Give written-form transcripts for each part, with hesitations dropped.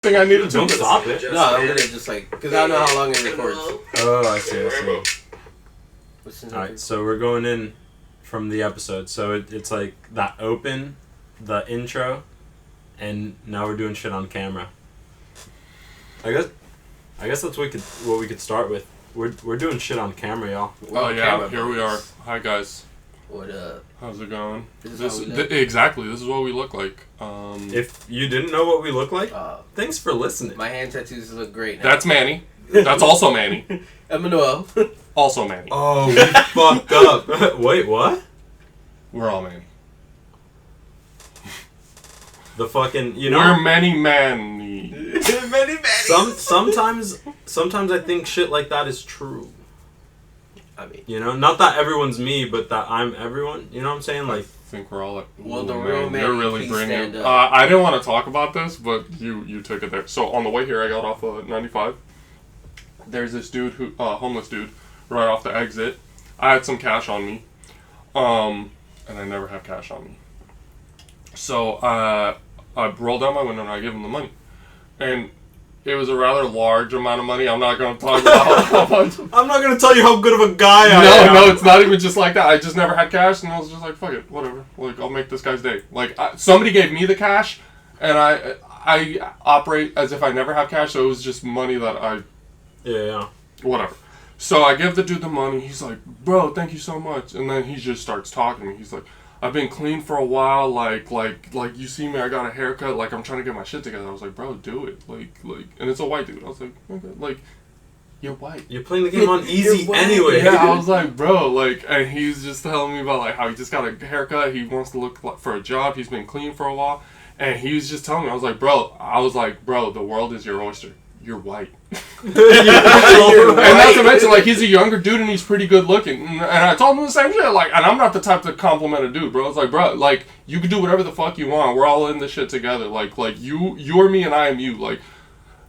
thing I need to do. Don't stop it. No, I'm gonna just like, because I don't know how long it records. Oh, I see. Alright, so we're going in from the episode. So it's like that open, the intro, and now we're doing shit on camera. I guess that's what we could start with. We're doing shit on camera, y'all. Oh yeah, here we are. Hi guys. What up? How's it going? Exactly. This is what we look like. If you didn't know what we look like, thanks for listening. My hand tattoos look great now. That's Manny. That's also Manny. Emmanuel. Also Manny. Oh, we fucked up. Wait, what? We're all Manny. The fucking, we're Manny. Many Sometimes I think shit like that is true. I mean, not that everyone's me, but that I'm everyone. You know what I'm saying? Like, I think we're all like, well, the real man. You're really bringing. I didn't want to talk about this, but you took it there. So on the way here, I got off 95. There's this dude homeless dude, right off the exit. I had some cash on me, and I never have cash on me. So I roll down my window and I give him the money, and it was a rather large amount of money. I'm not going to talk about how much. I'm not going to tell you how good of a guy I am. No, it's not even just like that. I just never had cash, and I was just like, fuck it, whatever. Like, I'll make this guy's day. Like, somebody gave me the cash, and I operate as if I never have cash, so it was just money that I... Yeah. Whatever. So I give the dude the money. He's like, bro, thank you so much. And then he just starts talking to me. He's like, I've been clean for a while, like you see me, I got a haircut, like I'm trying to get my shit together. I was like, bro, do it, like, and it's a white dude. I was like, okay, like, you're white. You're playing the game on easy anyway. Yeah, I was like, bro, like, and he's just telling me about like how he just got a haircut, he wants to look for a job, he's been clean for a while, and he was just telling me, I was like, bro, the world is your oyster. You're white. And not to mention, like, he's a younger dude and he's pretty good looking. And I told him the same shit. Like, and I'm not the type to compliment a dude, bro. It's like, bro, like, you can do whatever the fuck you want. We're all in this shit together. Like you're me and I am you. Like,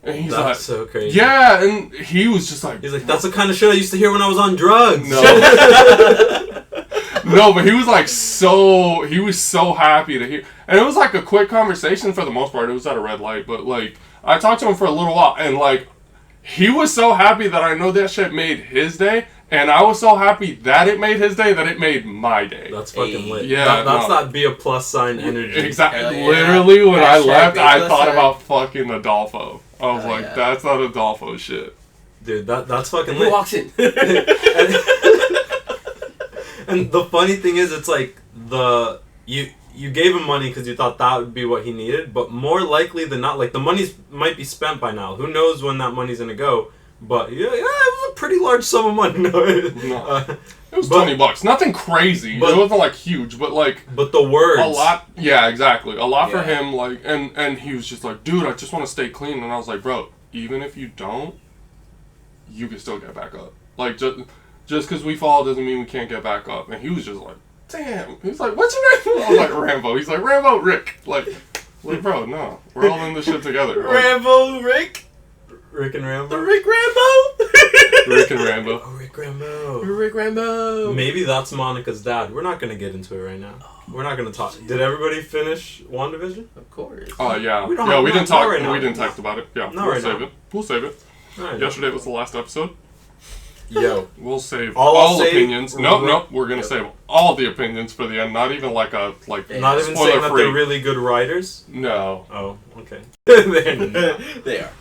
and he's that's like, so crazy. Yeah, and he was just like, he's like, that's the kind of shit I used to hear when I was on drugs. No. No, but he was like he was so happy to hear. And it was like a quick conversation for the most part. It was at a red light, but like, I talked to him for a little while, and like, he was so happy that I know that shit made his day, and I was so happy that it made his day that it made my day. That's fucking lit. Yeah, that's not be a plus sign energy. Exactly. Yeah. Literally, when I left, I thought sign. about fucking Adolfo. I was like, that's not Adolfo shit. Dude, that's fucking Who lit. walks in? And the funny thing is, it's like you gave him money because you thought that would be what he needed, but more likely than not, like, the money might be spent by now. Who knows when that money's gonna go? But yeah, it was a pretty large sum of money. It was $20. Nothing crazy. It wasn't like huge, but like. But the words. A lot. Yeah, exactly. A lot for him. Like, and he was just like, dude, I just want to stay clean. And I was like, bro, even if you don't, you can still get back up. Like, just because we fall doesn't mean we can't get back up. And he was just like, damn. He's like, what's your name? I was like, Rambo. He's like, Rambo, Rick. Like, bro, no. We're all in this shit together. Like, Rambo, Rick. Rick and Rambo? Rick Rambo? Rick and Rambo. Oh, Rick Rambo. Rick Rambo. Maybe that's Monica's dad. We're not going to get into it right now. We're not going to talk. Did everybody finish Wandavision? Of course. Yeah. We didn't talk. Right now. We didn't text about it. Yeah, we'll save it. We'll save it. Right, Yesterday was the last episode. Yo. We'll save all opinions. Nope. We're going to save all the opinions for the end. Not even like a, like, not even saying that they're really good writers? No. Oh, okay. They are.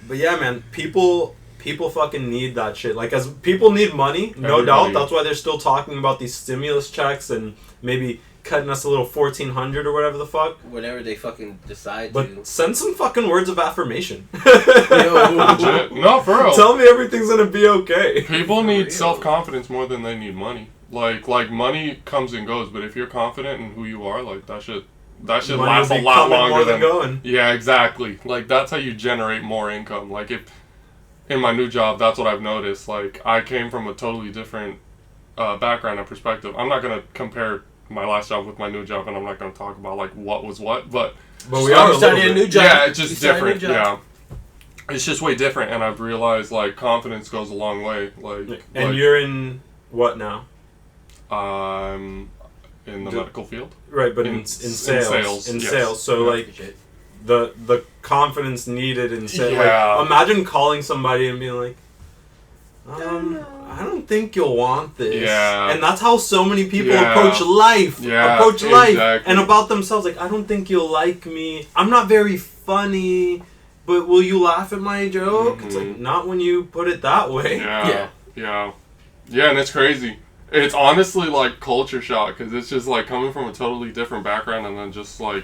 But yeah, man, people fucking need that shit. Like, as people need money, no doubt. That's why they're still talking about these stimulus checks and maybe cutting us a little $1,400 or whatever the fuck. Whatever they fucking decide but to. Send some fucking words of affirmation. Legit. No, for real. Tell me everything's gonna be okay. People need self-confidence more than they need money. Like money comes and goes, but if you're confident in who you are, like, that shit lasts a lot longer than going. Yeah, exactly. Like, that's how you generate more income. Like, if in my new job, that's what I've noticed. Like, I came from a totally different background and perspective. I'm not gonna compare my last job with my new job, and I'm not gonna talk about like what was what, but we are starting a new job. Yeah, it's just different. Yeah, it's just way different, and I've realized like confidence goes a long way. And you're in what now? I'm in the medical field. Right, but in sales. In sales. So like the confidence needed and say, Yeah. like, imagine calling somebody and being like, I don't think you'll want this. Yeah. And that's how so many people Yeah. approach life. Yeah, Approach life. exactly. And about themselves, like, I don't think you'll like me. I'm not very funny, but will you laugh at my joke? It's like, not when you put it that way. Yeah, and it's crazy. It's honestly like culture shock because it's just like coming from a totally different background, and then just like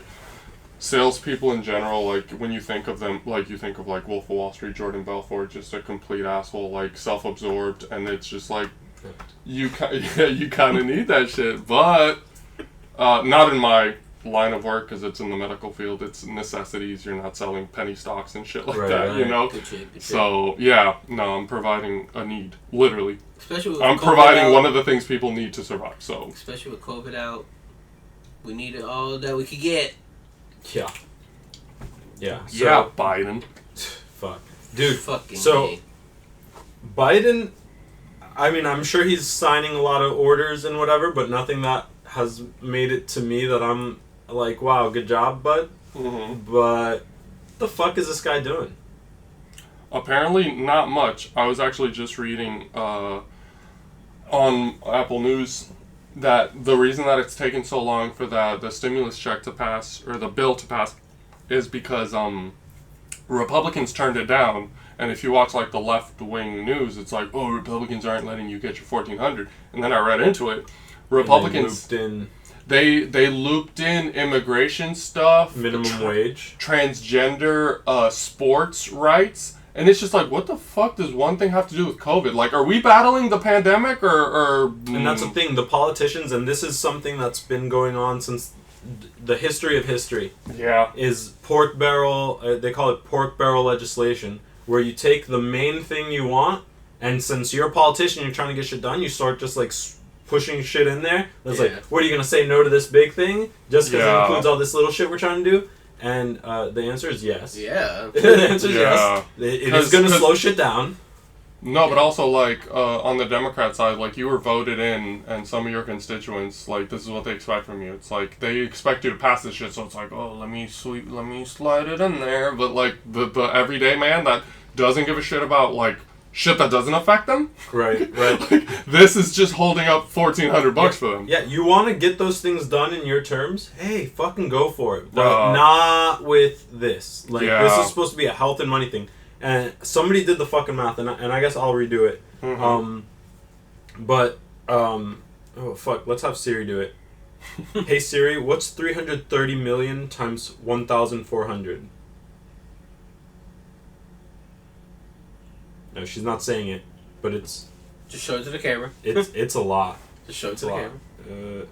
salespeople in general. Like when you think of them, like you think of like Wolf of Wall Street, Jordan Belfort, just a complete asshole, like self-absorbed, and it's just like you kind of need that shit, but not in my line of work because it's in the medical field. It's necessities. You're not selling penny stocks and shit like that, right. you know. Good shit. So yeah, no, I'm providing a need, literally. Especially with I'm COVID providing out, one of the things people need to survive. So especially with COVID out, we needed all that we could get. Yeah. Yeah. So, yeah, Biden. Fuck. Dude, Fucking so A. Biden, I mean, I'm sure he's signing a lot of orders and whatever, but nothing that has made it to me that I'm like, wow, good job, bud. Mm-hmm. But the fuck is this guy doing? Apparently, not much. I was actually just reading on Apple News that the reason that it's taken so long for the stimulus check to pass, or the bill to pass, is because Republicans turned it down. And if you watch like the left-wing news, it's like, oh, Republicans aren't letting you get your $1,400. And then I read into it. Republicans, they looped in immigration stuff, minimum wage, transgender sports rights, and it's just like, what the fuck does one thing have to do with COVID? Like, are we battling the pandemic or And that's the thing, the politicians, and this is something that's been going on since the history of history. Yeah. Is pork barrel, they call it pork barrel legislation, where you take the main thing you want, and since you're a politician, you're trying to get shit done, you start just like pushing shit in there. It's like, what are you going to say no to this big thing? Just because it includes all this little shit we're trying to do? And the answer is yes. Yeah. The answer is yes. It is going to slow shit down. No, but also, like, on the Democrat side, like, you were voted in, and some of your constituents, like, this is what they expect from you. It's like, they expect you to pass this shit, so it's like, oh, let me slide it in there. But, like, the everyday man that doesn't give a shit about, like, shit that doesn't affect them. Right. Like, this is just holding up $1,400 for them. Yeah, you want to get those things done in your terms? Hey, fucking go for it. But not with this. Like, this is supposed to be a health and money thing. And somebody did the fucking math, and I guess I'll redo it. Mm-hmm. Oh, fuck, let's have Siri do it. Hey, Siri, what's 330 million times 1,400? No, she's not saying it, but it's... Just show it to the camera. It's a lot. Just show it to the camera.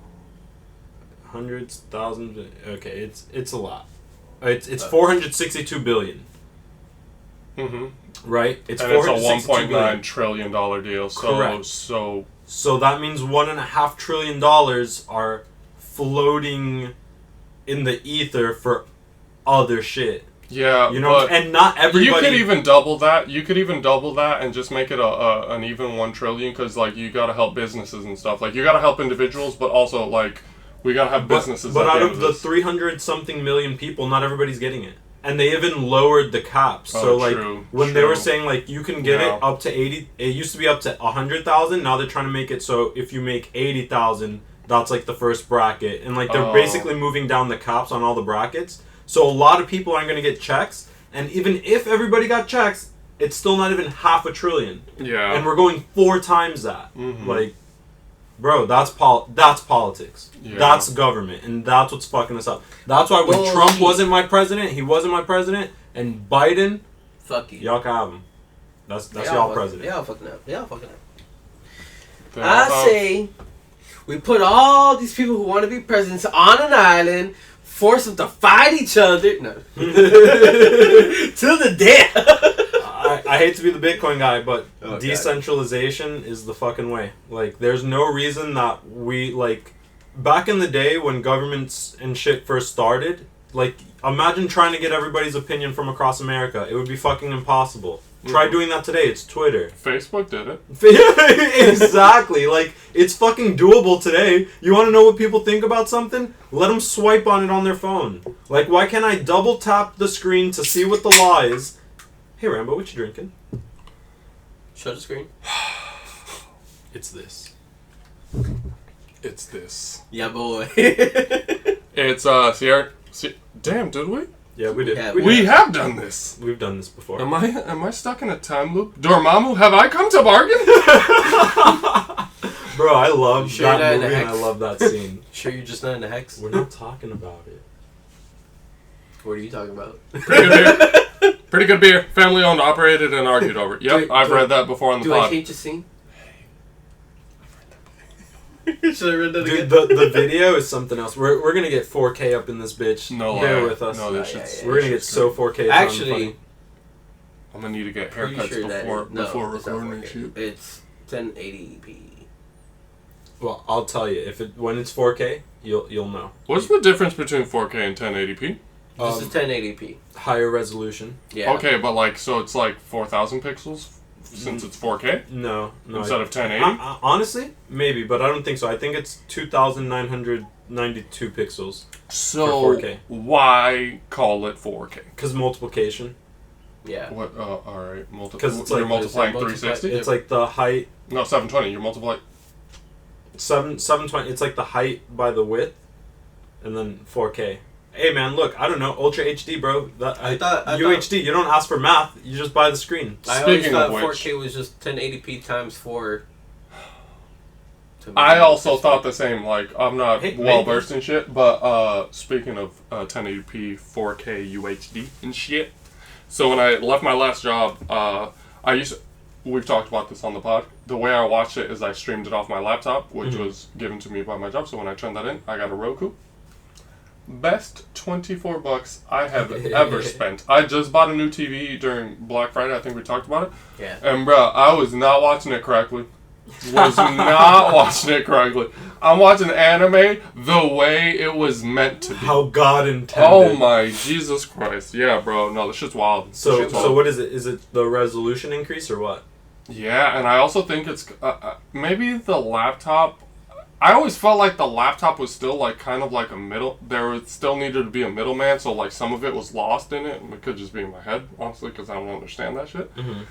Hundreds, thousands... Okay, it's a lot. It's 462 billion. Mm-hmm. Right? It's and it's a $1.9 trillion deal. So, correct. So that means $1.5 trillion are floating in the ether for other shit. Yeah, you know, and not everybody. You could even double that. And just make it an even 1 trillion, because like you gotta help businesses and stuff. Like you gotta help individuals, but also like we gotta have businesses. But out of the 300 something million people, not everybody's getting it. And they even lowered the cap. So like when they were saying like you can get it up to 80, it used to be up to 100,000. Now they're trying to make it so if you make 80,000, that's like the first bracket. And like they're basically moving down the caps on all the brackets. So a lot of people aren't going to get checks. And even if everybody got checks, it's still not even $500 billion. Yeah. And we're going 4 times that. Mm-hmm. Like, bro, that's politics. Yeah. That's government, and that's what's fucking us up. That's why when Trump wasn't my president, he wasn't my president, and Biden, fuck you. Y'all can have him. That's y'all president. Y'all fucking up. I say we put all these people who want to be presidents on an island, force them to fight each other. No. To the death. I hate to be the Bitcoin guy, but decentralization is the fucking way. Like, there's no reason that we, like, back in the day when governments and shit first started, Like, imagine trying to get everybody's opinion from across America. It would be fucking impossible. Try doing that today. It's Twitter. Facebook did it. Exactly. Like, it's fucking doable today. You want to know what people think about something? Let them swipe on it on their phone. Like, why can't I double tap the screen to see what the law is? Hey, Rambo, what you drinking? Show the screen. It's this. It's this. Yeah, boy. It's Sierra. Damn, did we? Yeah, we did. Yeah, We have done this. We've done this before. Am I stuck in a time loop? Dormammu, have I come to bargain? Bro, I love Sure you're not that in movie the and I Hex? love that scene. Sure you're just not in the Hex? We're not talking about it. What are you talking about? Pretty good beer. Pretty good beer. Family owned, operated, and argued over. Yep, I've read that before on the Do I pod. change the scene? Should I read that Dude, again? the video is something else. We're gonna get 4K up in this bitch. No Bear way. with us. No, this Yeah, shit's... yeah, We're gonna get so 4K. it's not even Actually, funny. I'm gonna need to get pretty haircuts sure that before it's not recording and 4K. shoot. It's 1080p. Well, I'll tell you. When it's 4K, you'll know. What's the difference between 4K and 1080p? This is 1080p. Higher resolution. Yeah. Okay, but like, so it's like 4,000 pixels since it's 4K No. instead of 1080? Honestly, maybe, but I don't think so. I think it's 2,992 pixels. So for 4K. why call it 4K? Because multiplication. Yeah. What? All right, 'Cause it's you're like- multiplying it's like 360. It's like the height. No, 720. You're multiplying. 720. It's like the height by the width, and then 4K. Hey man, look, I don't know, Ultra HD, bro. I thought- UHD. You don't ask for math. You just buy the screen. I always Speaking thought of which- 4K was just 1080p times 4. I also thought the same. Like, I'm not Hey, well maybe. versed in shit, but speaking of 1080p, 4K UHD and shit. So when I left my last job, we've talked about this on the pod. The way I watched it is I streamed it off my laptop, which was given to me by my job. So when I turned that in, I got a Roku. Best $24 I have ever spent. I just bought a new TV during Black Friday. I think we talked about it. Yeah. And bro, I was not watching it correctly. Was not watching it correctly. I'm watching anime the way it was meant to be. How God intended. Oh my Jesus Christ. Yeah, bro. No, this shit's wild. So This shit's wild. what is it? Is it the resolution increase or what? Yeah, and I also think it's maybe the laptop. I always felt like the laptop was still like kind of like a middle. There still needed to be a middleman, so like some of it was lost in it, and it could just be in my head, honestly, because I don't understand that shit. Mm-hmm.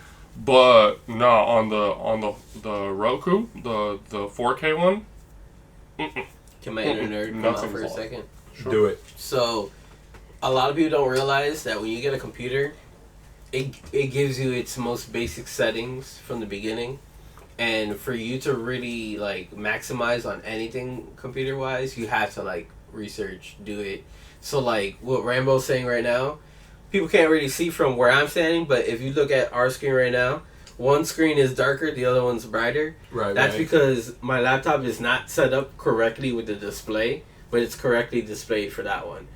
But no, on the Roku, the 4K one. Can my inner nerd come out Nothing's for a off. second? Sure. Do it. So, a lot of people don't realize that when you get a computer, it gives you its most basic settings from the beginning. And for you to really, like, maximize on anything computer-wise, you have to, like, research, do it. So, like, what Rambo's saying right now, people can't really see from where I'm standing, but if you look at our screen right now, one screen is darker, the other one's brighter. Right. That's because my laptop is not set up correctly with the display, but it's correctly displayed for that one.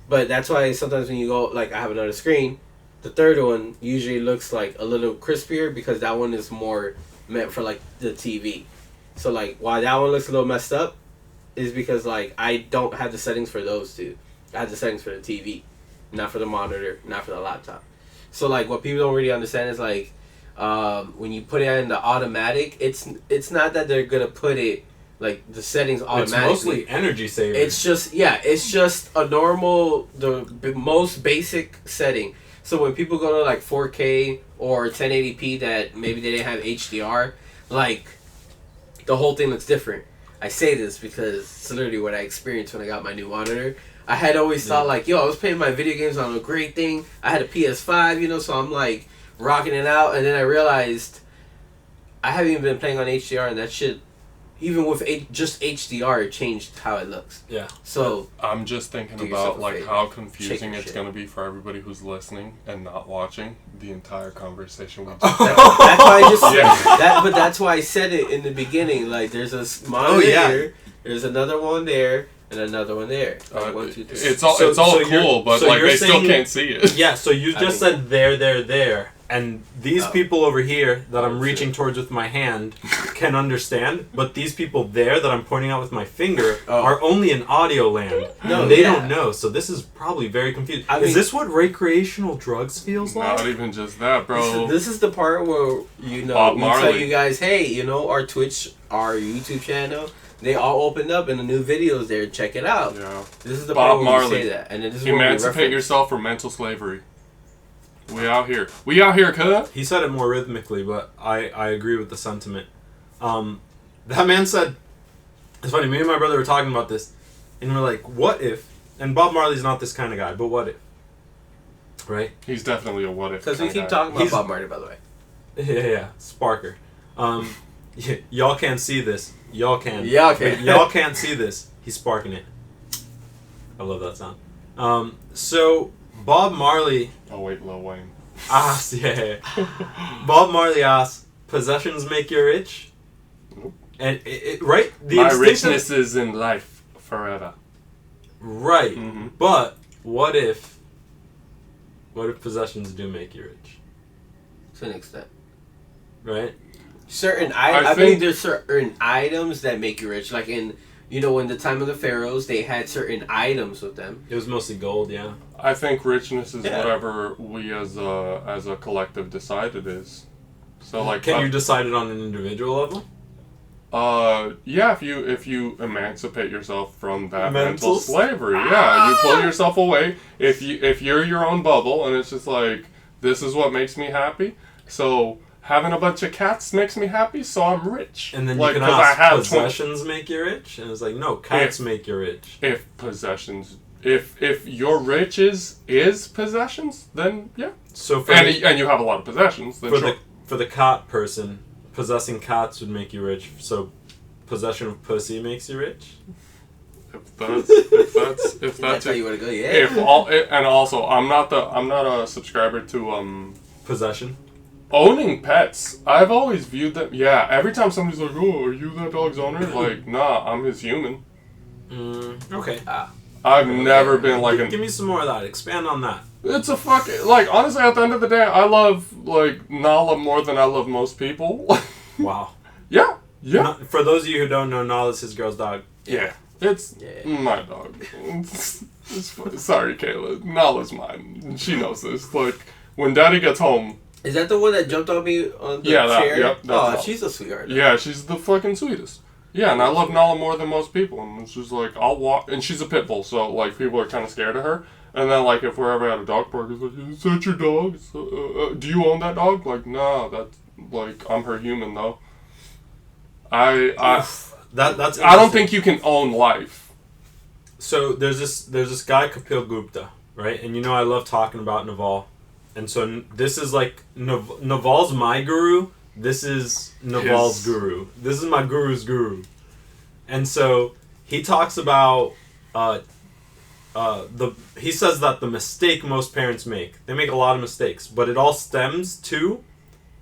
But that's why sometimes when you go, like, I have another screen, the third one usually looks, like, a little crispier because that one is more meant for, like, the TV. So, like, why that one looks a little messed up is because, like, I don't have the settings for those two. I have the settings for the TV, not for the monitor, not for the laptop. So, like, what people don't really understand is, like, when you put it in the automatic, it's not that they're gonna put it, like, the settings automatically. It's mostly energy saver. It's just a normal, the most basic setting. So when people go to, like, 4K or 1080p that maybe they didn't have HDR, like, the whole thing looks different. I say this because it's literally what I experienced when I got my new monitor. I had always thought, like, yo, I was playing my video games on a great thing. I had a PS5, you know, so I'm, like, rocking it out. And then I realized I haven't even been playing on HDR, and that shit, even with just HDR, it changed how it looks. Yeah. So I'm just thinking Do yourself about a like favor. how Shake confusing your it's shit. gonna be for everybody who's listening and not watching the entire conversation we just that's why I just Yeah. but that's why I said it in the beginning. Like, there's a monitor here, there's another one there, and another one there. Like, 1, 2, 3. It's all So cool, you're- but so like you're they still saying- can't see it. Yeah, so you I just mean- said there, And these people over here that I'm reaching towards with my hand can understand, but these people there that I'm pointing out with my finger are only in audio land. No, they don't know, so this is probably very confusing. Is this what recreational drugs feels like? Not even just that, bro. This is the part where, you know, Bob we Marley. tell you guys, hey, you know, our Twitch, our YouTube channel, they all opened up and the new videos there. Check it out. Yeah. This is the Bob part where Marley. we say that. And then this is where we Emancipate reference. yourself from mental slavery. We out here. We out here, cuz. He said it more rhythmically, but I agree with the sentiment. That man said, it's funny, me and my brother were talking about this, and we're like, what if, and Bob Marley's not this kind of guy, but what if? Right? He's definitely a what if. Because we keep talking about Bob Marley, by the way. Yeah, Sparker. Y'all can't see this. Y'all can. Y'all can. But y'all can't see this. He's sparking it. I love that sound. So, Bob Marley... Oh, wait, Lil Wayne. Asks, yeah. Bob Marley asks, possessions make you rich? Nope. And, right? My richness is in life forever. Right. Mm-hmm. But, what if possessions do make you rich? To an extent. Right? Certain I think there's certain items that make you rich. Like in the time of the pharaohs, they had certain items with them. It was mostly gold, yeah. I think richness is whatever we as a collective decide it is. So like, can you decide it on an individual level? Yeah, if you emancipate yourself from that Mental mental slavery, yeah, you pull yourself away. If you're your own bubble and it's just like, this is what makes me happy, so having a bunch of cats makes me happy, so I'm rich. And then like, you can ask, possessions make you rich? And it's like, no, cats make you rich. If possessions, if your rich is possessions, then yeah. So and you have a lot of possessions, then for the cat person, possessing cats would make you rich. So possession of pussy makes you rich. If that's how you want to go, yeah. And also, I'm not a subscriber to possession. Owning pets, I've always viewed them. Yeah, every time somebody's like, "Oh, are you that dog's owner?" Like, nah, I'm his human. Okay. I've never been like Give me some more of that. Expand on that. It's a fucking honestly. At the end of the day, I love Nala more than I love most people. Wow. Yeah. For those of you who don't know, Nala's his girl's dog. Yeah, it's my dog. Sorry, Kayla. Nala's mine. She knows this. Like when Daddy gets home. Is that the one that jumped on me on the chair? Yep. Oh, she's a sweetheart. Yeah, she's the fucking sweetest. Yeah, and I love Nala more than most people. And it's just like, I'll walk... And she's a pit bull, so, like, people are kind of scared of her. And then, like, if we're ever at a dog park, it's like, is that your dog? Do you own that dog? Like, nah, that's... Like, I'm her human, though. That's I don't think you can own life. So, there's this guy, Kapil Gupta, right? And I love talking about Naval. And so this is like Naval's my guru. This is Naval's guru. This is my guru's guru. And so he talks about he says that the mistake most parents make. They make a lot of mistakes, but it all stems to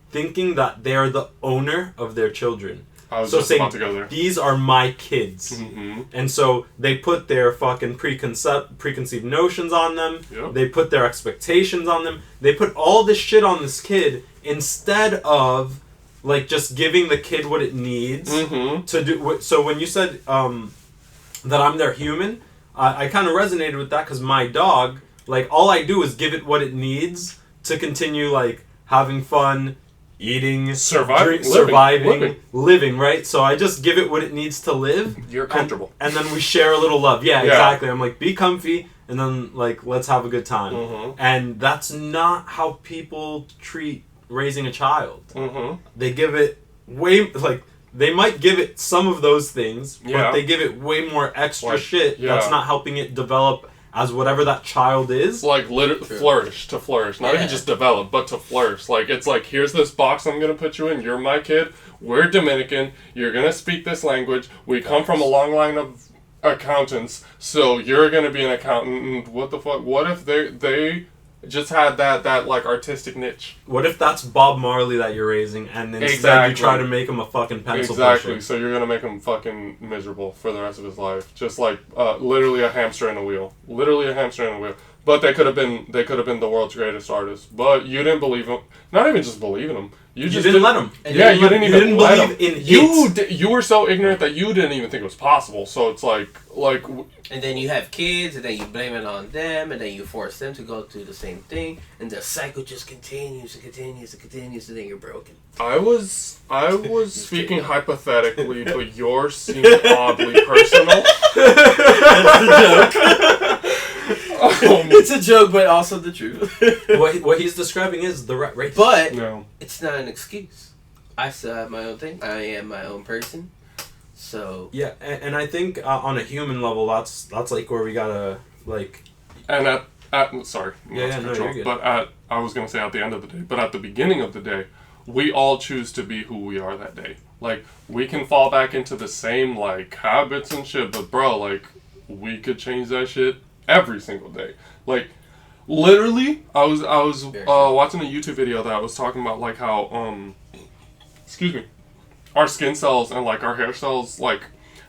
thinking that they are the owner of their children. I was just about to go there. These are my kids. Mm-hmm. And so they put their fucking preconceived notions on them. Yep. They put their expectations on them. They put all this shit on this kid instead of like just giving the kid what it needs to do. So when you said that I'm their human, I kind of resonated with that because my dog, like all I do is give it what it needs to continue like having fun, eating, surviving, living, right? So I just give it what it needs to live. You're comfortable. And then we share a little love. Yeah, exactly. I'm like, be comfy, and then, like, let's have a good time. Mm-hmm. And that's not how people treat raising a child. Mm-hmm. They give it they might give it some of those things, but they give it way more extra shit that's not helping it develop as whatever that child is. Like, flourish. Not even just develop, but to flourish. Like, it's like, here's this box I'm going to put you in. You're my kid. We're Dominican. You're going to speak this language. We come from a long line of accountants, so you're going to be an accountant. And what the fuck? What if they just had that like, artistic niche? What if that's Bob Marley that you're raising, and instead you try to make him a fucking pencil pusher? So you're going to make him fucking miserable for the rest of his life. Just like, literally a hamster in a wheel. But they could have been the world's greatest artists. But you didn't believe them. Not even just believe in them. You just didn't let them. Yeah, you didn't even let them. In you were so ignorant that you didn't even think it was possible. So it's like. And then you have kids, and then you blame it on them, and then you force them to go through the same thing, and the cycle just continues and continues and continues, and then you're broken. I was speaking hypothetically, but yours seemed oddly personal. That's a joke. It's a joke, but also the truth. What he's describing is the rat race. But no. It's not an excuse. I still have my own thing. I am my own person. So yeah, and I think on a human level, that's like where we gotta like. And at sorry, yeah, no, you're good. But I was gonna say at the end of the day, but at the beginning of the day, we all choose to be who we are that day. Like we can fall back into the same like habits and shit, but bro, like we could change that shit every single day. Like literally, I was watching a YouTube video that was talking about like how excuse me. Our skin cells and like our hair cells, like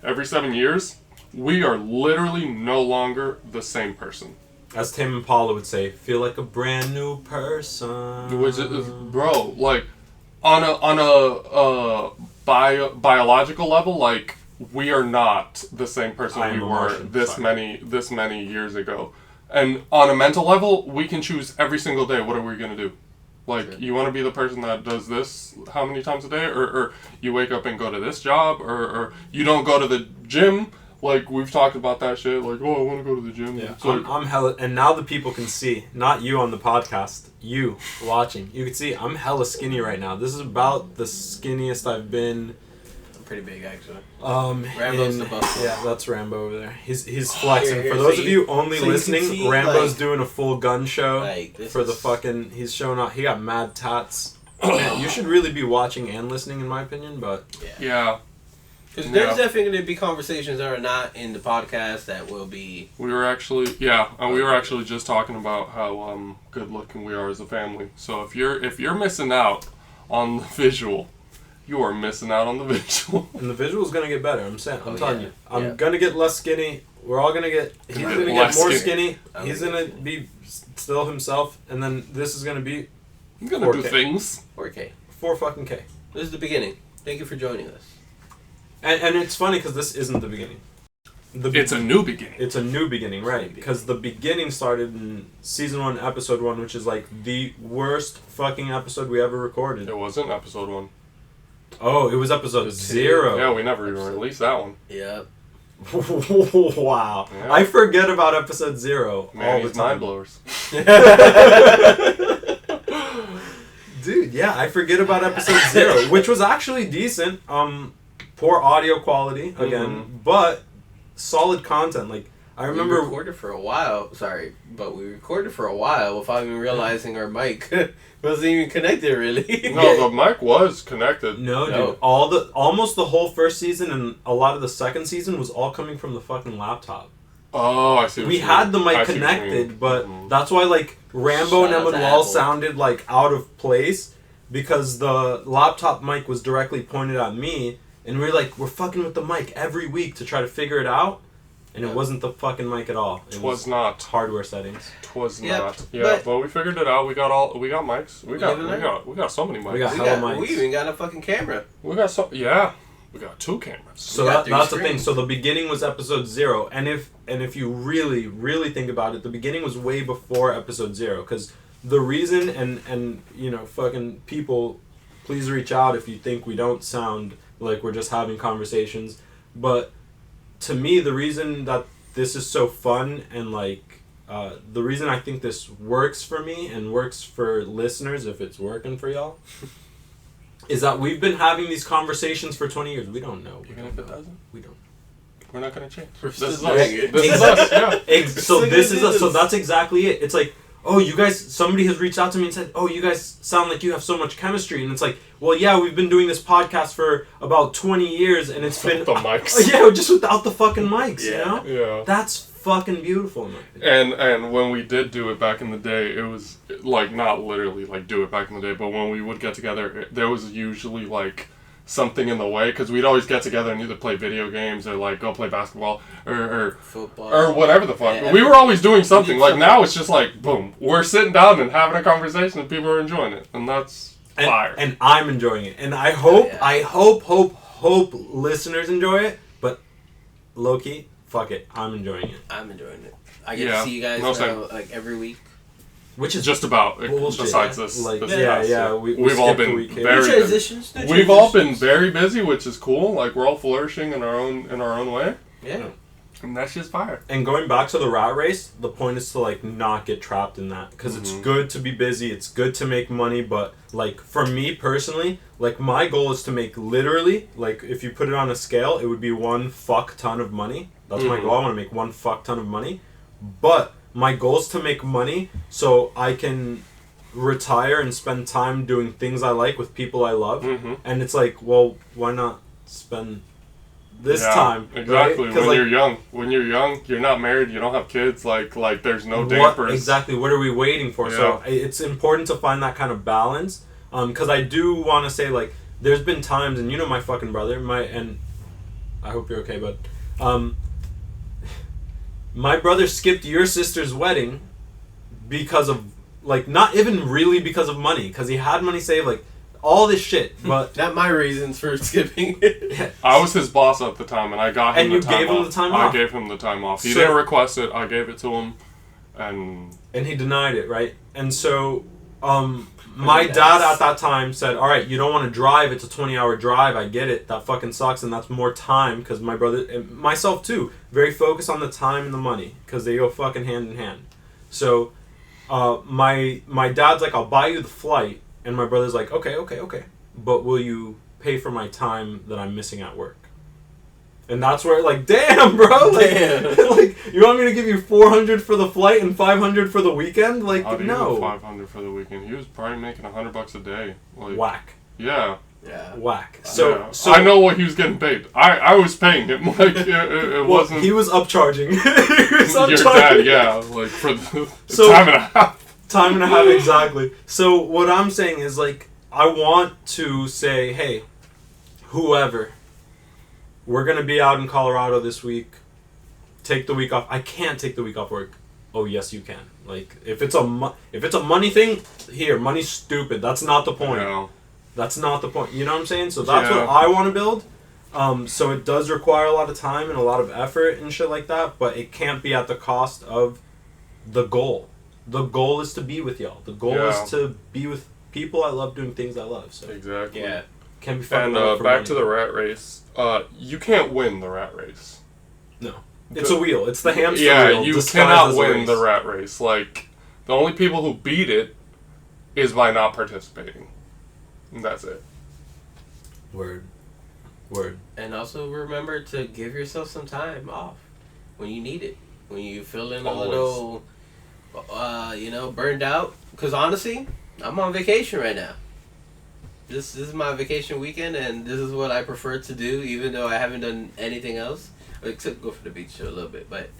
every 7 years, we are literally no longer the same person. As Tame Impala would say, feel like a brand new person. Which is, bro, like on a biological level, like we are not the same person we were this many years ago. And on a mental level, we can choose every single day. What are we gonna do? Like, you want to be the person that does this how many times a day? Or you wake up and go to this job? Or you don't go to the gym? Like, we've talked about that shit. Like, oh, I want to go to the gym. Yeah, So, I'm hella... And now the people can see. Not you on the podcast. You watching. You can see I'm hella skinny right now. This is about the skinniest I've been... pretty big actually. Rambo's the boss. Yeah, that's Rambo over there. He's flexing. Here, For those so of you only so you listening, can see, Rambo's like, doing a full gun show for the is... fucking. He's showing off. He got mad tats. Man, you should really be watching and listening, in my opinion. But yeah. Because there's definitely going to be conversations that are not in the podcast that will be... We were actually just talking about how good looking we are as a family. So if you're missing out on the visual, you are missing out on the visual. And the visual's gonna get better. I'm telling you. I'm Yeah. gonna get less skinny. We're all gonna get... He's gonna get more skinny. He's gonna be still himself. And then this is gonna be... I'm gonna do things. 4K. 4 fucking K. This is the beginning. Thank you for joining us. And it's funny because this isn't the beginning. It's a new beginning. It's a new beginning, right? Because the beginning started in season 1, episode 1, which is like the worst fucking episode we ever recorded. It wasn't episode 1. Oh, it was episode 0. Yeah, we never even released that one. Yep. Wow. Yeah. I forget about episode 0 Man, all the these time. mind blowers. Dude, yeah, I forget about episode 0, which was actually decent. Poor audio quality again, but solid content. Like I remember we recorded for a while. Sorry, but we recorded for a while without even realizing our mic wasn't even connected. Really? No, the mic was connected. No, dude. Almost the whole first season and a lot of the second season was all coming from the fucking laptop. Oh, I see. We had the mic connected, but that's why like Rambo and Emmanuel sounded like out of place because the laptop mic was directly pointed at me. And we're fucking with the mic every week to try to figure it out, and it wasn't the fucking mic at all. It was not hardware settings. Not. Yeah, but we figured it out. We got mics. We got so many mics. We got mics. We even got a fucking camera. We got 2 cameras. So that's the thing. So the beginning was episode 0, and if you really really think about it, the beginning was way before episode 0, because the reason and you know fucking people, please reach out if you think we don't sound like we're just having conversations, but to me the reason that this is so fun and like the reason I think this works for me and works for listeners, if it's working for y'all, is that we've been having these conversations for 20 years. We don't know. Even if it doesn't, we don't. We're not gonna change. This is us. Yeah. So that's exactly it. It's like, oh, you guys, somebody has reached out to me and said, oh, you guys sound like you have so much chemistry. And it's like, well, yeah, we've been doing this podcast for about 20 years and it's been... the mics. Yeah, just without the fucking mics, you know? Yeah. That's fucking beautiful, man. And when we did do it back in the day, it was, like, not literally, like, do it back in the day, but when we would get together, there was usually, like, something in the way, because we'd always get together and either play video games or like go play basketball or football or whatever the fuck. Yeah. We were always doing something. Like now it's just like boom, we're sitting down and having a conversation and people are enjoying it, and that's fire. And I'm enjoying it, and I hope hope listeners enjoy it. But low key, fuck it, I'm enjoying it. I'm enjoying it. I get to see you guys like every week. Which is just about besides this. Like, this yeah. We've all been we've all been very busy, which is cool. Like we're all flourishing in our own way. Yeah. And that's just fire. And going back to the rat race, the point is to like not get trapped in that, because it's good to be busy, it's good to make money, but like for me personally, like my goal is to make literally, like if you put it on a scale, it would be one fuck ton of money. That's my goal. I want to make one fuck ton of money, but my goal is to make money so I can retire and spend time doing things I like with people I love. And it's like, well, why not spend this time? Exactly. Right? When like, you're young, you're not married, you don't have kids, like there's no dampers. Exactly. What are we waiting for? Yeah. So it's important to find that kind of balance. Because I do want to say, like, there's been times, and you know my fucking brother, and I hope you're okay, bud. My brother skipped your sister's wedding because of, like, not even really because of money, because he had money saved, like, all this shit, but... Not my reasons for skipping it. I was his boss at the time, and I got him the time off. And you gave him the time off? I gave him the time off. He didn't request it, I gave it to him, and he denied it, right? And so, my dad at that time said, alright, you don't want to drive, it's a 20-hour drive, I get it, that fucking sucks, and that's more time, because my brother, and myself too, very focused on the time and the money, because they go fucking hand in hand. So, my dad's like, I'll buy you the flight, and my brother's like, okay, but will you pay for my time that I'm missing at work? And that's where, like, damn, bro, like, like, you want me to give you $400 for the flight and $500 for the weekend? Like, no. $500 for the weekend. He was probably making $100 a day. Like, whack. Yeah. Whack. So I know what he was getting paid. I was paying him. Like it wasn't. He was upcharging. Your dad, yeah, like for the time and a half. Time and a half, exactly. So what I'm saying is, like, I want to say, hey, whoever, we're gonna be out in Colorado this week. Take the week off. I can't take the week off work. Oh yes, you can. Like, if it's a money thing, here, money's stupid. That's not the point. Yeah. That's not the point. You know what I'm saying? So that's what I want to build. So it does require a lot of time and a lot of effort and shit like that, but it can't be at the cost of the goal. The goal is to be with y'all. The goal is to be with people I love, doing things I love. So exactly. Yeah. Can't be fucking And back to the rat race. You can't win the rat race. No. It's a wheel. It's the hamster wheel. Yeah, you cannot win the rat race. Like, the only people who beat it is by not participating. And that's it. Word. And also remember to give yourself some time off when you need it. When you feeling a little, burned out. Because honestly, I'm on vacation right now. This is my vacation weekend, and this is what I prefer to do, even though I haven't done anything else. Except go for the beach a little bit. But,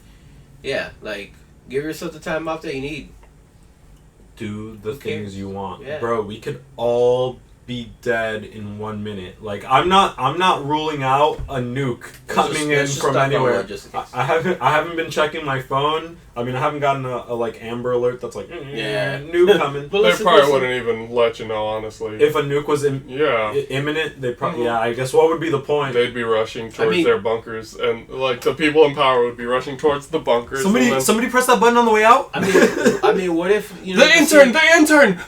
yeah, like, give yourself the time off that you need. Do the things you want. Yeah. Bro, we could all be dead in 1 minute. Like, I'm not ruling out a nuke coming in from anywhere. I haven't been checking my phone. I mean, I haven't gotten a like Amber Alert that's like nuke coming. They probably wouldn't even let you know, honestly. If a nuke was imminent, they probably I guess what would be the point? They'd be rushing towards their bunkers, and like the people in power would be rushing towards the bunkers. Somebody press that button on the way out. I mean, what if the intern?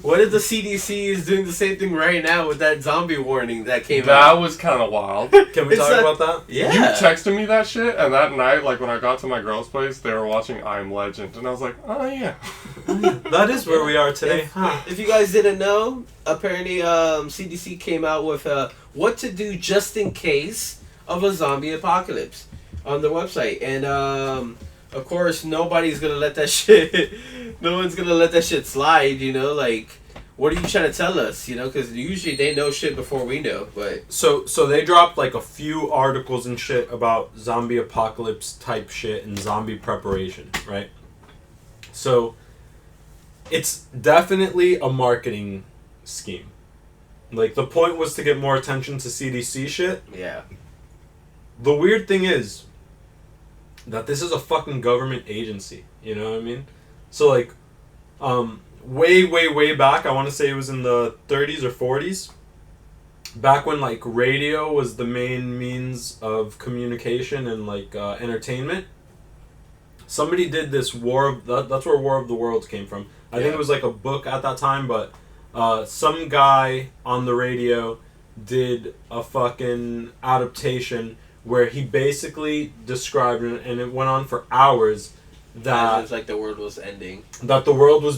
What if the CDC is doing the same thing right now with that zombie warning that came out? That was kind of wild. Can we talk about that? Yeah. You texted me that shit, and that night, like when I got to my girl's place, they were watching I Am Legend, and I was like, oh yeah. That is where we are today. If you guys didn't know, apparently CDC came out with what to do just in case of a zombie apocalypse on their website, and of course nobody's gonna let that shit. No one's gonna let that shit slide. Like, what are you trying to tell us? Because usually they know shit before we know. But so they dropped like a few articles and shit about zombie apocalypse type shit and zombie preparation, right? So it's definitely a marketing scheme. Like, the point was to get more attention to CDC shit. Yeah. The weird thing is that this is a fucking government agency. You know what I mean? So, like, way back, I want to say it was in the 30s or 40s, back when, like, radio was the main means of communication and, like, entertainment, somebody did this that's where War of the Worlds came from. I think it was, like, a book at that time, but some guy on the radio did a fucking adaptation where he basically described, and it went on for hours, that it's like the world was ending. That the world was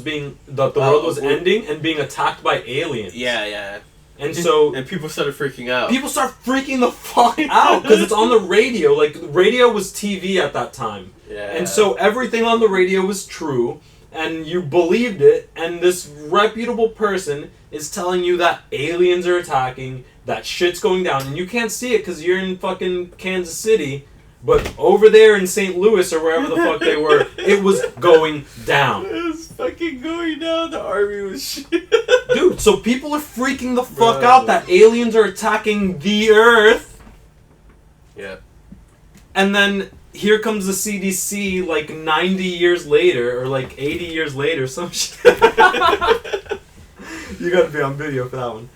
ending and being attacked by aliens. Yeah. And so... And people started freaking out. People start freaking the fuck out because it's on the radio. Like, radio was TV at that time. Yeah. And so everything on the radio was true, and you believed it, and this reputable person is telling you that aliens are attacking, that shit's going down, and you can't see it because you're in fucking Kansas City, but over there in St. Louis or wherever the fuck they were, it was going down. It was fucking going down. The army was shit. Dude, so people are freaking the fuck out that aliens are attacking the Earth. Yeah. And then here comes the CDC like 90 years later, or like 80 years later, some shit. You gotta be on video for that one.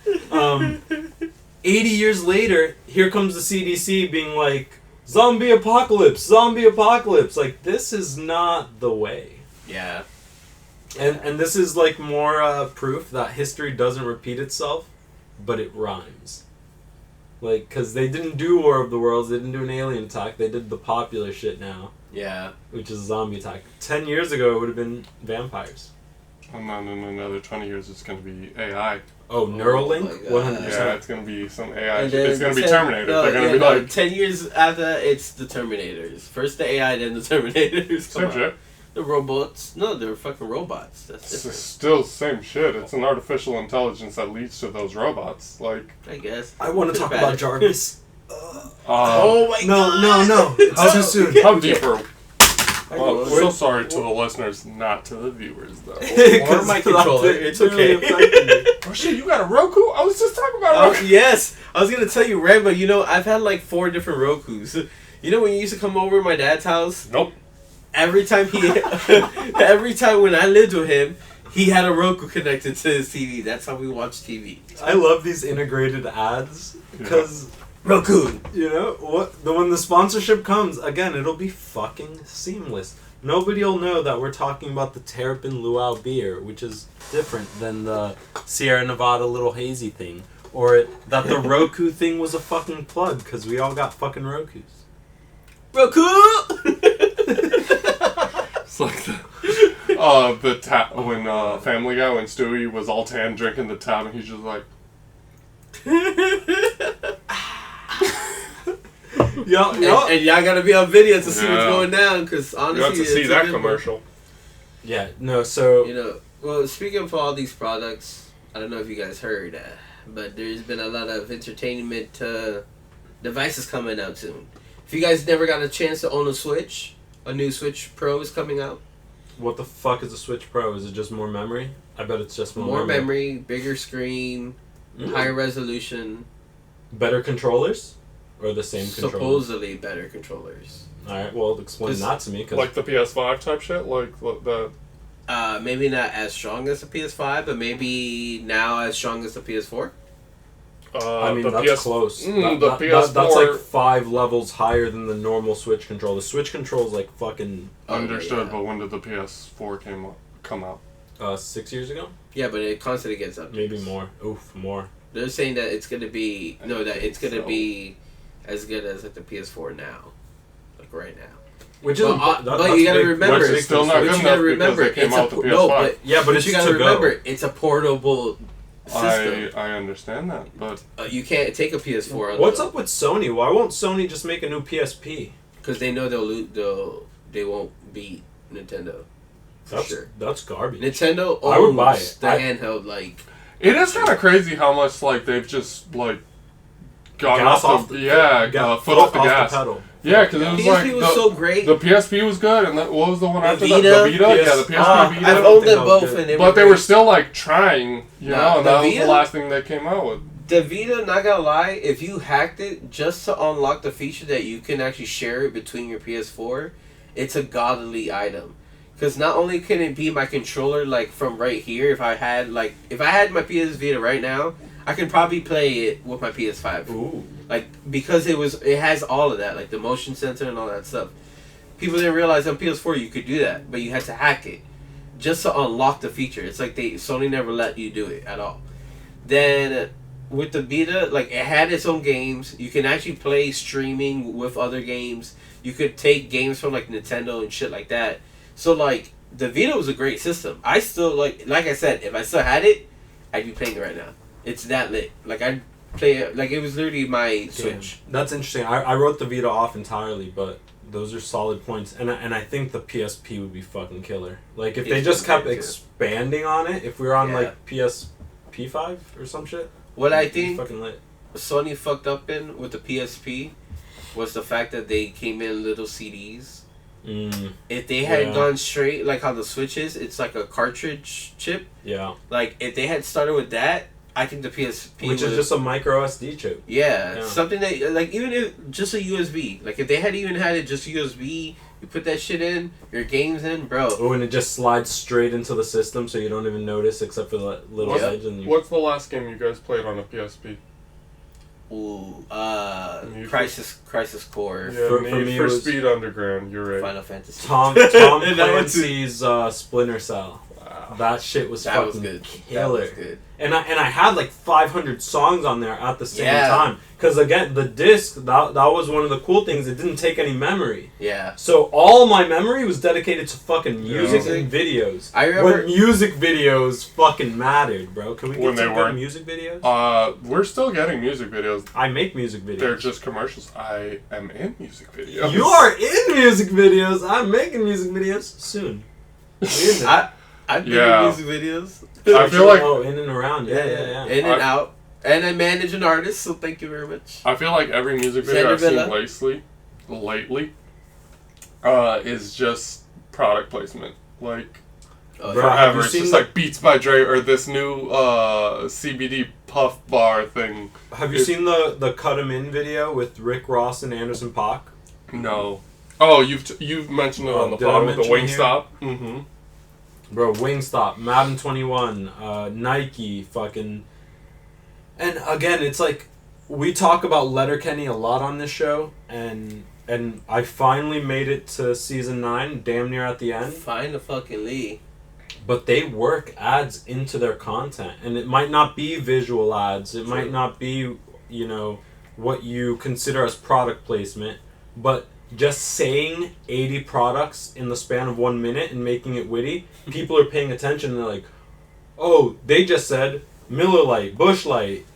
80 years later, here comes the CDC being like, zombie apocalypse. Like, this is not the way. Yeah. And this is like more proof that history doesn't repeat itself, but it rhymes. Like, because they didn't do War of the Worlds, they didn't do an alien attack, they did the popular shit now. Yeah. Which is a zombie attack. 10 years ago, it would have been vampires. And then in another 20 years, it's going to be AI. Oh, Neuralink? 100%. Yeah, it's going to be some AI. And It's going to be Terminator. They're going to be like... 10 years after that, it's the Terminators. First the AI, then the Terminators. Same shit. The robots. No, they're fucking robots. That's different. It's still same shit. It's an artificial intelligence that leads to those robots. Like... I guess. I want to talk about Jarvis. Oh my god! No. It's too soon. How deeper... Well, we're so sorry to the listeners, not to the viewers, though. Or my controller. It's okay. Oh shit, you got a Roku? I was just talking about Roku. Yes! I was gonna tell you, Rambo, you know, I've had like 4 different Rokus. You know when you used to come over to my dad's house? Nope. Every time when I lived with him, he had a Roku connected to his TV. That's how we watch TV. I love these integrated ads, because... Roku! You know, when the sponsorship comes, again, it'll be fucking seamless. Nobody'll know that we're talking about the Terrapin Luau beer, which is different than the Sierra Nevada Little Hazy thing. Or that the Roku thing was a fucking plug, because we all got fucking Rokus. Roku! It's like when Family Guy, when Stewie was all tan drinking the tab, and he's just like... And y'all gotta be on video to see what's going down, because honestly, you have to see that commercial. Yeah, no, so... You know, well, speaking of all these products, I don't know if you guys heard, but there's been a lot of entertainment devices coming out soon. If you guys never got a chance to own a Switch, a new Switch Pro is coming out. What the fuck is a Switch Pro? Is it just more memory? I bet it's just more memory, bigger screen, higher resolution. Better controllers? Or the same controllers? Supposedly better controllers. Alright, well, explain that to me. Cause like the PS5 type shit? Like the... Maybe not as strong as the PS5, but maybe now as strong as the PS4. I mean, that's close. The PS4... That's like 5 levels higher than the normal Switch control. The Switch control is like fucking... Understood, but when did the PS4 come out? 6 years ago? Yeah, but it constantly gets updates. Maybe more. Oof, more. They're saying that it's gonna be... No, that it's gonna be as good as like the PS4 now. Like right now. Which is... but you gotta remember... Which is still not good enough because they came out the PS5. But you gotta remember, it's a portable system. I understand that, but... you can't take a PS4 on What's up with Sony? Why won't Sony just make a new PSP? Because they know they won't beat Nintendo. That's garbage. Nintendo owns I would buy it. the handheld, like... It is kind of crazy how much, like, they've just, like... Got off the pedal. Yeah, because it was like PSP was so great. The PSP was good, and what was the one after Vita? that? The Vita, yeah, the PSP Vita. I've owned them both, and but they were still like trying, you know, and that was Vita? the last thing they came out with. The Vita, not gonna lie, if you hacked it just to unlock the feature that you can actually share it between your PS4, it's a godly item. Because not only can it be my controller, like, from right here, if I had my PS Vita right now, I can probably play it with my PS5. Ooh. Like, because it has all of that, like the motion sensor and all that stuff. People didn't realize on PS4 you could do that, but you had to hack it just to unlock the feature. It's like Sony never let you do it at all. Then with the Vita, like, it had its own games. You can actually play streaming with other games. You could take games from like Nintendo and shit like that. So like the Vita was a great system. I still like I said, if I still had it, I'd be playing it right now. It's that lit. Like I'd play it like it was literally my Switch. That's interesting. I wrote the Vita off entirely, but those are solid points. And I think the PSP would be fucking killer. Like if they just kept expanding on it, if we were on like PSP 5 or some shit. What I think fucking lit. Sony fucked up in with the PSP was the fact that they came in little CDs. If they had gone straight, like how the Switch is, it's like a cartridge chip. Yeah. Like, if they had started with that, I think the PSP Which is just a micro SD chip. Yeah, something that, like, even if just a USB. Like, if they had even had it just USB, you put that shit in, your games in, bro. Oh, and it just slides straight into the system so you don't even notice except for the little edge. And What's the last game you guys played on a PSP? Ooh, Crisis Core. Yeah, for me for Speed Underground, you're right. Final Fantasy. Tom Clancy's Splinter Cell. Wow. That shit was That fucking was good. killer. That was good. And I had like 500 songs on there at the same time. Because again, the disc, that was one of the cool things. It didn't take any memory. Yeah. So all my memory was dedicated to fucking music and videos. I remember when music videos fucking mattered, bro. Can we get some good music videos? We're still getting music videos. I make music videos. They're just commercials. I am in music videos. You are in music videos. I'm making music videos soon. I've been in music videos. I feel like in and around, yeah. In and out. And I manage an artist, so thank you very much. I feel like every music video I've seen lately, is just product placement. Like, forever. It's just like Beats by Dre or this new CBD Puff Bar thing. Have you seen the Cut 'Em In video with Rick Ross and Anderson .Paak? No. Oh, you've mentioned it on the pod with the Wingstop. Mm-hmm. Bro, Wingstop, Madden 21, Nike, fucking... And again, it's like, we talk about Letterkenny a lot on this show, and I finally made it to season 9, damn near at the end. Finally. But they work ads into their content, and it might not be visual ads, it might not be, you know, what you consider as product placement, but just saying 80 products in the span of 1 minute and making it witty, people are paying attention and they're like, oh, they just said Miller Lite, Busch Light,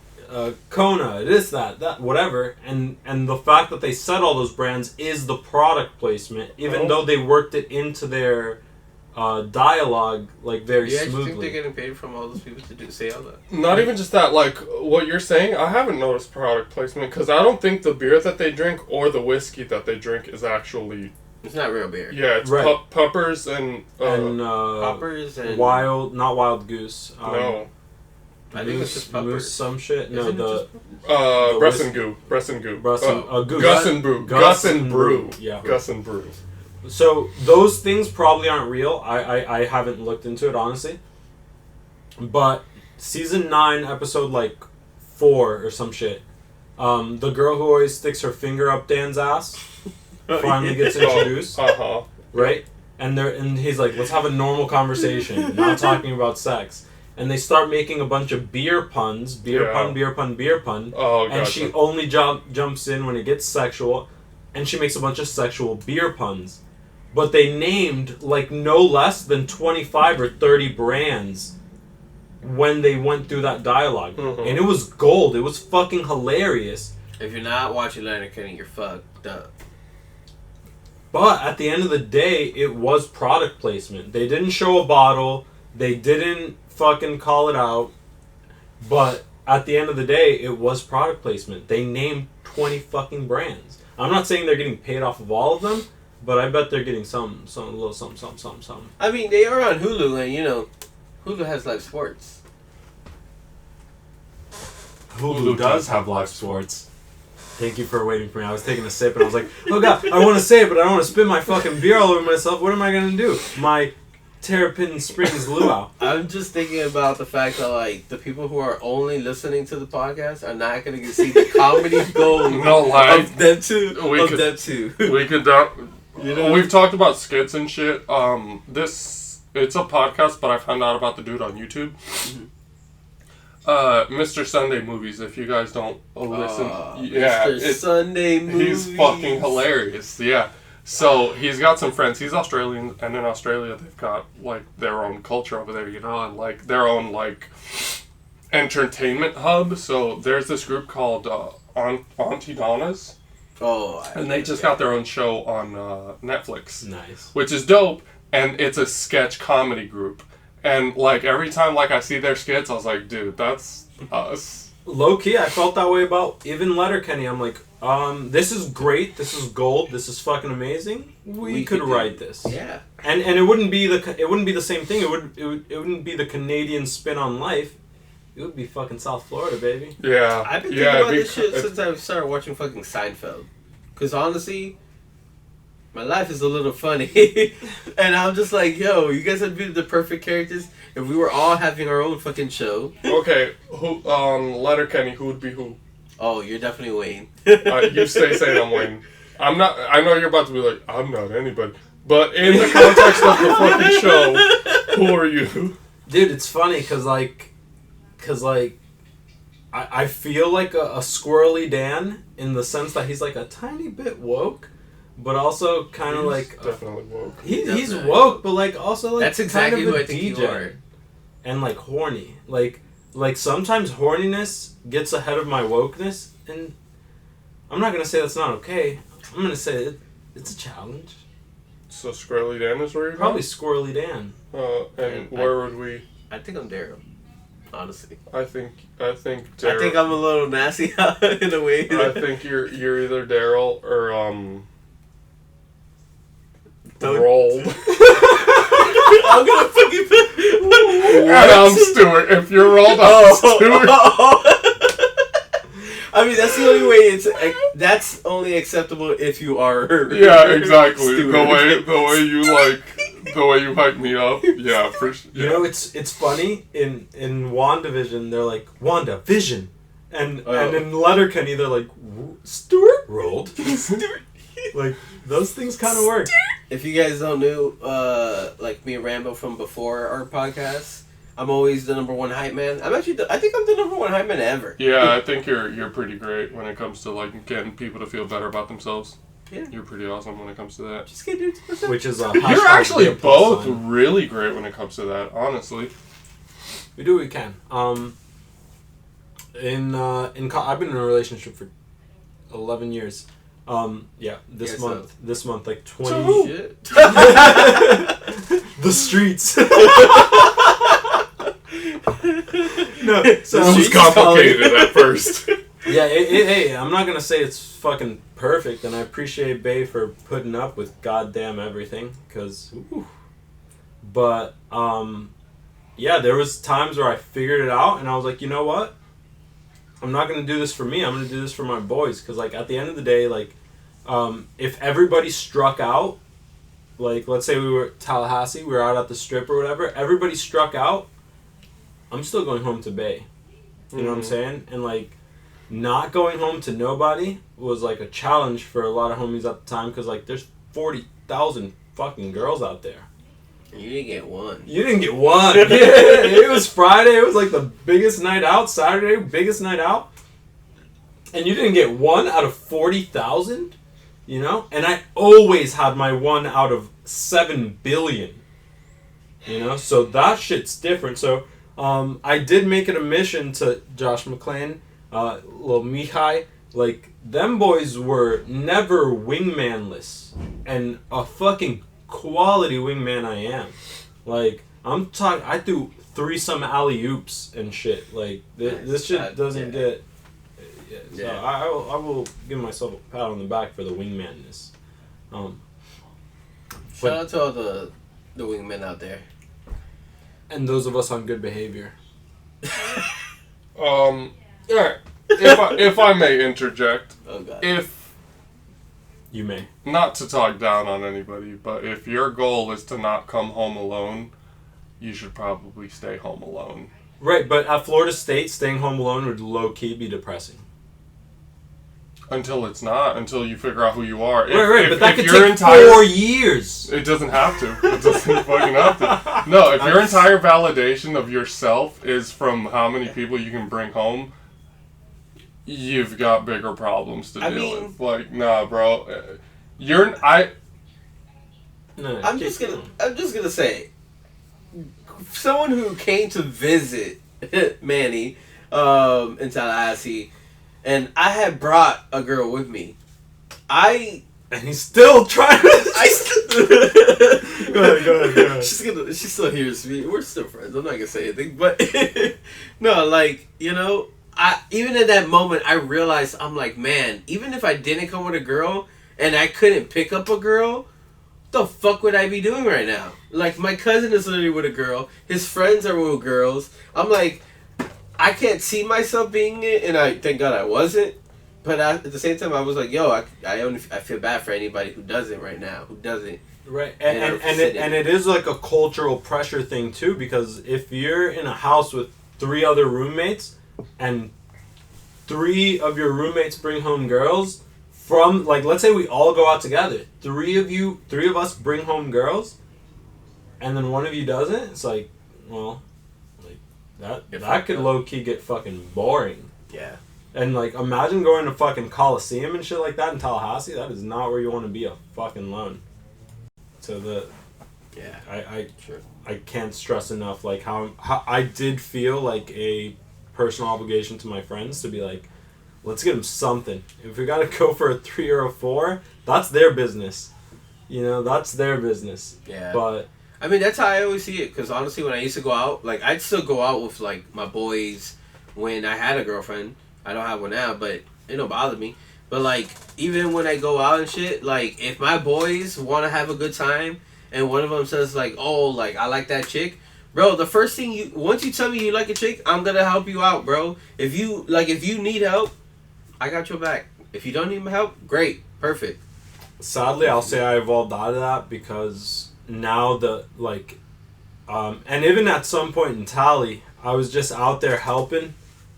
Kona, this, that, whatever. And the fact that they said all those brands is the product placement, even though they worked it into their dialogue like very smoothly. You think they're getting paid from all those people to say all that? Not even just that, like what you're saying, I haven't noticed product placement because I don't think the beer that they drink or the whiskey that they drink is actually... It's not real beer. Yeah, it's Puppers and Poppers and... Not Wild Goose. No. I think it's just Puppers. Moose some shit. No, Bress and Goo. Gus and Brew. Gus and Brew. Yeah. Gus and Brew. So those things probably aren't real. I haven't looked into it, honestly. But season 9, episode like 4 or some shit. The girl who always sticks her finger up Dan's ass finally gets introduced. Right? And he's like, let's have a normal conversation, not talking about sex. And they start making a bunch of beer puns. Beer pun. Oh, and she only jumps in when it gets sexual. And she makes a bunch of sexual beer puns. But they named like no less than 25 or 30 brands when they went through that dialogue. Mm-hmm. And it was gold. It was fucking hilarious. If you're not watching Letterkenny, you're fucked up. But at the end of the day, it was product placement. They didn't show a bottle. They didn't fucking call it out. But at the end of the day, it was product placement. They named 20 fucking brands. I'm not saying they're getting paid off of all of them, but I bet they're getting some little some. I mean, they are on Hulu, and Hulu has live sports. Hulu does have live sports. Thank you for waiting for me. I was taking a sip and I was like, oh god, I want to say it, but I don't want to spit my fucking beer all over myself. What am I going to do? My Terrapin Springs luau. I'm just thinking about the fact that, like, the people who are only listening to the podcast are not going to see the comedy gold of them two. We could we've talked about skits and shit. It's a podcast, but I found out about the dude on YouTube. Mm-hmm. Mr. Sunday Movies, if you guys don't listen. Mr. Sunday Movies. He's fucking hilarious, yeah. So, he's got some friends. He's Australian, and in Australia they've got, like, their own culture over there, and, like, their own, like, entertainment hub. So, there's this group called Auntie Donna's. And they just got their own show on Netflix. Nice. Which is dope, and it's a sketch comedy group. And, like, every time, like, I see their skits, I was like, dude, that's us. Low-key, I felt that way about even Letterkenny. I'm like, this is great, this is gold, this is fucking amazing. We could write this. Yeah. And it wouldn't be the same thing. It wouldn't be the Canadian spin on life. It would be fucking South Florida, baby. Yeah. I've been thinking about this shit since I started watching fucking Seinfeld. Because honestly, my life is a little funny. And I'm just like, yo, you guys would be the perfect characters if we were all having our own fucking show. Okay, Letterkenny, who would be who? Oh, you're definitely Wayne. You stay saying I'm Wayne. I'm not. I know you're about to be like, I'm not anybody. But in the context of the fucking show, who are you? Dude, it's funny because I feel like a squirrely Dan in the sense that he's like a tiny bit woke, but also kind of like definitely woke. He's woke, but like also like that's exactly kind of who I think you are. And like horny, like sometimes horniness gets ahead of my wokeness, and I'm not gonna say that's not okay. I'm gonna say it's a challenge. So Squirrely Dan is where you're probably Squirrely Dan. And where would we? I think I'm Daryl. Honestly, I think Daryl. I think I'm a little nasty in a way. I think you're either Daryl or Rolled. I'm gonna fucking I'm Stewart. If you're Rolled, I'm Stewart. I mean, that's the only way that's only acceptable if you are. Yeah, exactly. Stewart. The way you hype me up. Yeah, for sure. Yeah. You know, it's funny in Wandavision they're like Wandavision, and in Letterkenny they're like Stewart Rolled. Stewart. Like those things kind of work. If you guys don't know, like me and Rambo from before our podcast, I'm always the number one hype man. I think I'm the number one hype man ever. Yeah, I think you're pretty great when it comes to like getting people to feel better about themselves. Yeah. You're pretty awesome when it comes to that. Just kidding. Which is you're actually both really great when it comes to that, honestly. We do what we can. I've been in a relationship for 11 years. This month like 20 shit. The streets. No, so it was complicated at first. Yeah, hey, I'm not gonna say it's fucking perfect, and I appreciate Bae for putting up with goddamn everything, but there was times where I figured it out, and I was like, you know what? I'm not gonna do this for me. I'm gonna do this for my boys, because like at the end of the day, like if everybody struck out, like let's say we were at Tallahassee, we were out at the strip or whatever, everybody struck out, I'm still going home to Bae. You know what I'm saying? And like not going home to nobody was like a challenge for a lot of homies at the time, because like there's 40,000 fucking girls out there. You didn't get one. Yeah, it was Friday. It was like the biggest night out. Saturday, biggest night out. And you didn't get one out of 40,000? You know? And I always had my one out of 7 billion. You know? So that shit's different. So I did make it a mission to Josh McClain, little Mihai. Like, them boys were never wingmanless. And a fucking quality wingman I am. Like, I threw threesome alley-oops and shit. Like, this shit doesn't get... Yeah. So Yeah. I will give myself a pat on the back for the wingmanness. Shout out to all the wingmen out there. And those of us on good behavior. Yeah. If I may interject, Oh God. if You may. not to talk down on anybody, but if your goal is to not come home alone, you should probably stay home alone. Right, but at Florida State, staying home alone would low-key be depressing. Until it's not. Until you figure out who you are. But that could your take 4 years. It doesn't have to. It doesn't fucking have to. No, if your entire validation of yourself is from how many people you can bring home, you've got bigger problems to deal with. Like, nah, bro. I'm just gonna say, someone who came to visit Manny in Tallahassee, and I had brought a girl with me. And he's still trying to... Go ahead. She still hears me. We're still friends. I'm not gonna say anything, but no, like, you know, even in that moment, I realized, I'm like, man, even if I didn't come with a girl and I couldn't pick up a girl, what the fuck would I be doing right now? Like, my cousin is literally with a girl. His friends are with girls. I'm like, I can't see myself being it, and thank God I wasn't. But at the same time, I was like, yo, I feel bad for anybody who doesn't right now, who doesn't. Right, and it is like a cultural pressure thing too, because if you're in a house with 3 other roommates, and 3 of your roommates bring home girls, from, like, let's say we all go out together, 3 of us bring home girls, and then one of you doesn't, it's like, well, like, that could low-key get fucking boring. Yeah. And, like, imagine going to fucking Coliseum and shit like that in Tallahassee. That is not where you want to be a fucking lone. So I can't stress enough, like, how I did feel like a personal obligation to my friends to be like, let's get them something. If we gotta go for a 3 or a 4, that's their business. You know, that's their business. Yeah. But I mean, that's how I always see it. Because honestly, when I used to go out, like, I'd still go out with, like, my boys when I had a girlfriend. I don't have one now, but it don't bother me. But, like, even when I go out and shit, like, if my boys want to have a good time and one of them says, like, oh, like, I like that chick, bro, the first thing once you tell me you like a chick, I'm going to help you out, bro. If you need help, I got your back. If you don't need my help, great. Perfect. Sadly, I'll say I evolved out of that because now and even at some point in Tally, I was just out there helping,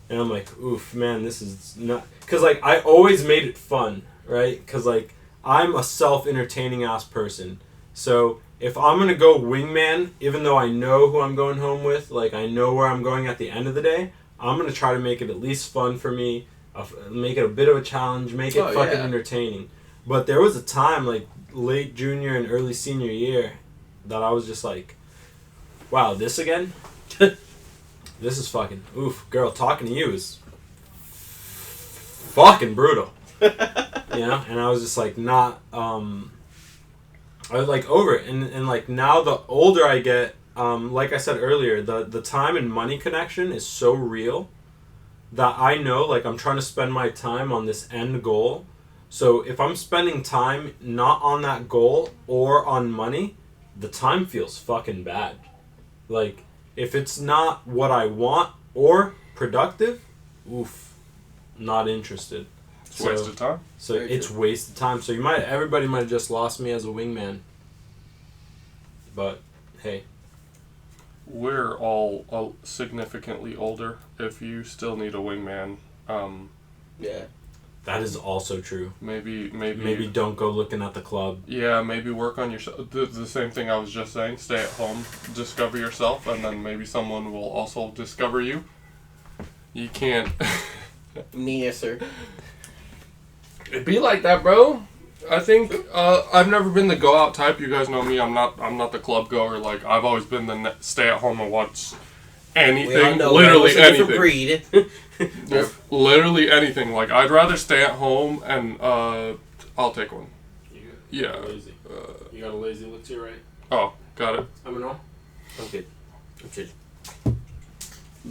and I'm like, oof, man, this is not... Because, like, I always made it fun, right? Because, like, I'm a self-entertaining ass person. So, if I'm going to go wingman, even though I know who I'm going home with, like, I know where I'm going at the end of the day, I'm going to try to make it at least fun for me, make it a bit of a challenge, make it fucking entertaining. But there was a time, like, late junior and early senior year, that I was just like, wow, this again? This is fucking, oof, girl, talking to you is fucking brutal. You know? And I was just like, I was like over it. And like now the older I get, like I said earlier, the time and money connection is so real that I know, like, I'm trying to spend my time on this end goal. So if I'm spending time not on that goal or on money, the time feels fucking bad. Like, if it's not what I want or productive, oof, not interested. It's wasted time. So it's wasted time. So everybody might have just lost me as a wingman. But hey, we're all significantly older. If you still need a wingman, yeah, that is also true. Maybe don't go looking at the club. Yeah, maybe work on yourself. The same thing I was just saying. Stay at home, discover yourself, and then maybe someone will also discover you. You can't. Yes, sir. It'd be like that, bro. I think I've never been the go out type. You guys know me. I'm not the club goer. Like, I've always been the stay at home and watch anything. Literally anything. Breed. Yeah, literally anything. Like, I'd rather stay at home and I'll take one. Yeah. Lazy. You got a lazy look to your right. Oh, got it. I'm an all. I'm good.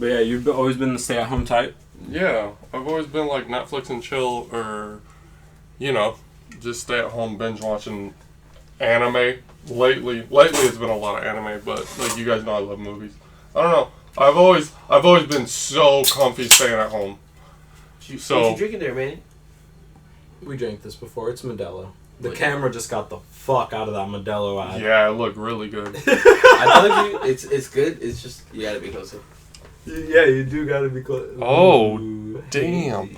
But yeah, you've always been the stay-at-home type. Yeah, I've always been like Netflix and chill, or just stay at home binge watching anime. Lately it's been a lot of anime, but like you guys know I love movies. I don't know. I've always been so comfy staying at home. What you drinking there, man? We drank this before. It's Modelo. The camera just got the fuck out of that Modelo ad. Yeah, it looked really good. I told you, it's good. It's just you gotta be closer. Yeah, you do gotta be close. Oh, Ooh, damn.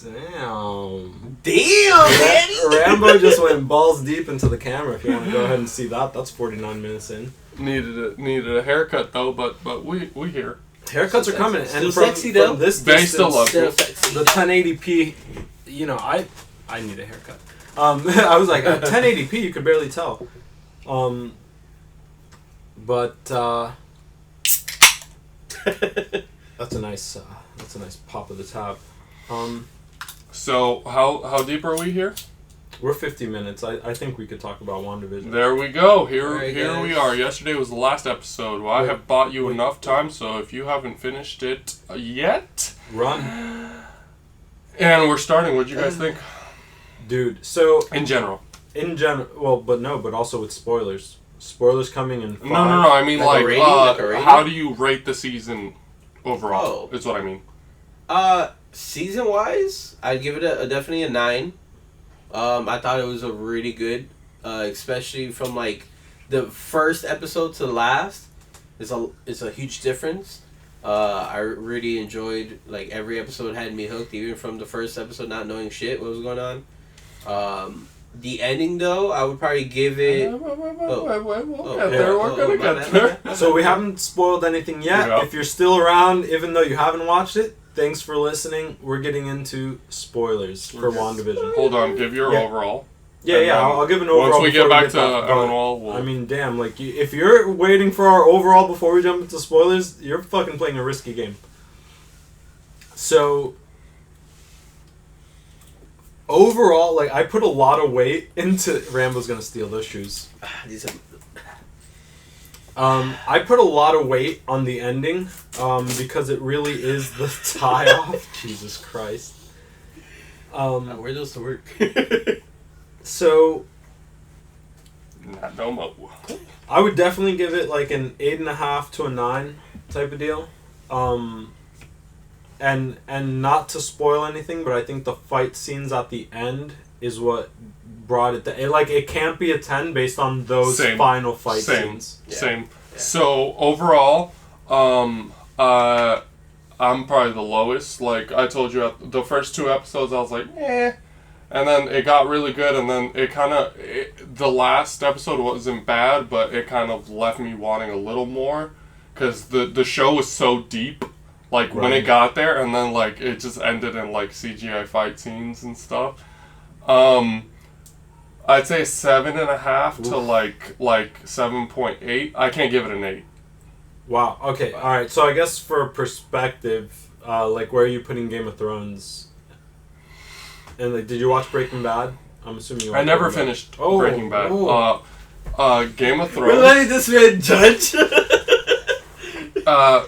Damn, Daddy! Rambo just went balls deep into the camera. If you want to go ahead and see that, that's 49 minutes in. Needed a haircut though, but we here. Haircuts are coming, Still and sexy, though. from this They distance, still love Still me. sexy. the 1080p. I need a haircut. I was like, at 1080p, you could barely tell. But that's a nice pop of the tab. So how deep are we here? We're 50 minutes. I think we could talk about Wandavision. There we go. Here Alright, we guys. are. Yesterday was the last episode. Well, I have bought you enough time, so if you haven't finished it yet, Run. and we're starting. What do you guys think? Dude, so In general. but also with spoilers. Spoilers coming in 5. No. I mean, Like a rating? Like a rating? how do you rate the season overall? Oh. Is what I mean. Season wise, I'd give it definitely a 9. I thought it was a really good, especially from like the first episode to the last. It's a huge difference. I really enjoyed like every episode had me hooked, even from the first episode not knowing shit what was going on. The ending though, I would probably give it. We'll get there. We're gonna my get bad. there. So we haven't spoiled anything yet. Yeah. If you're still around, even though you haven't watched it, thanks for listening. We're getting into spoilers for WandaVision. Hold on. Give your Yeah. overall. Yeah, And yeah. then I'll give an overall. Once we get before back to that, but, overall, we'll... I mean, damn. Like, if you're waiting for our overall before we jump into spoilers, you're fucking playing a risky game. So, overall, like, I put a lot of weight into... Rambo's gonna steal those shoes. These are- I put a lot of weight on the ending, because it really is the tie-off. Jesus Christ. Where those to work? So, Not no mo. I would definitely give it like an 8.5 to a 9 type of deal. And not to spoil anything, but I think the fight scenes at the end is what brought it. It can't be a 10 based on those Same. final fight scenes. Same. So overall, I'm probably the lowest. Like I told you, the first 2 episodes, I was like, eh. And then it got really good, and then the last episode wasn't bad, but it kind of left me wanting a little more, because the show was so deep, like when it got there, and then like it just ended in like CGI fight scenes and stuff. I'd say 7.5 to like 7.8. I can't give it an 8. Wow. Okay. All right. So I guess for perspective, like where are you putting Game of Thrones? And like, did you watch Breaking Bad? I'm assuming you watched I never Breaking Bad. finished Breaking Bad. Game of We're Thrones. letting this man judge. No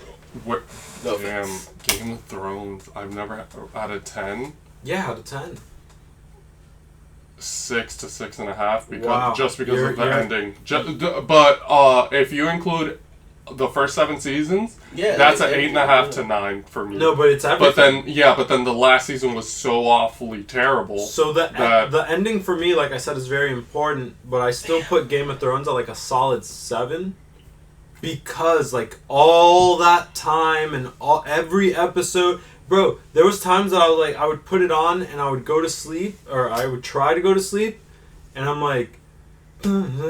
Damn, offense. Game of Thrones. I've never out of 10. Yeah, out of 10. 6 to 6.5 because Wow. just because of the You're- ending. But if you include the first 7 seasons, Yeah, that's an yeah, 8.5 yeah. to 9 for me. No, but it's everything. But then the last season was so awfully terrible. So the ending for me, like I said, is very important, but I still put Game of Thrones at like a solid 7, because like all that time and every episode, bro. There was times that I would put it on and I would go to sleep, or I would try to go to sleep, and I'm like, and my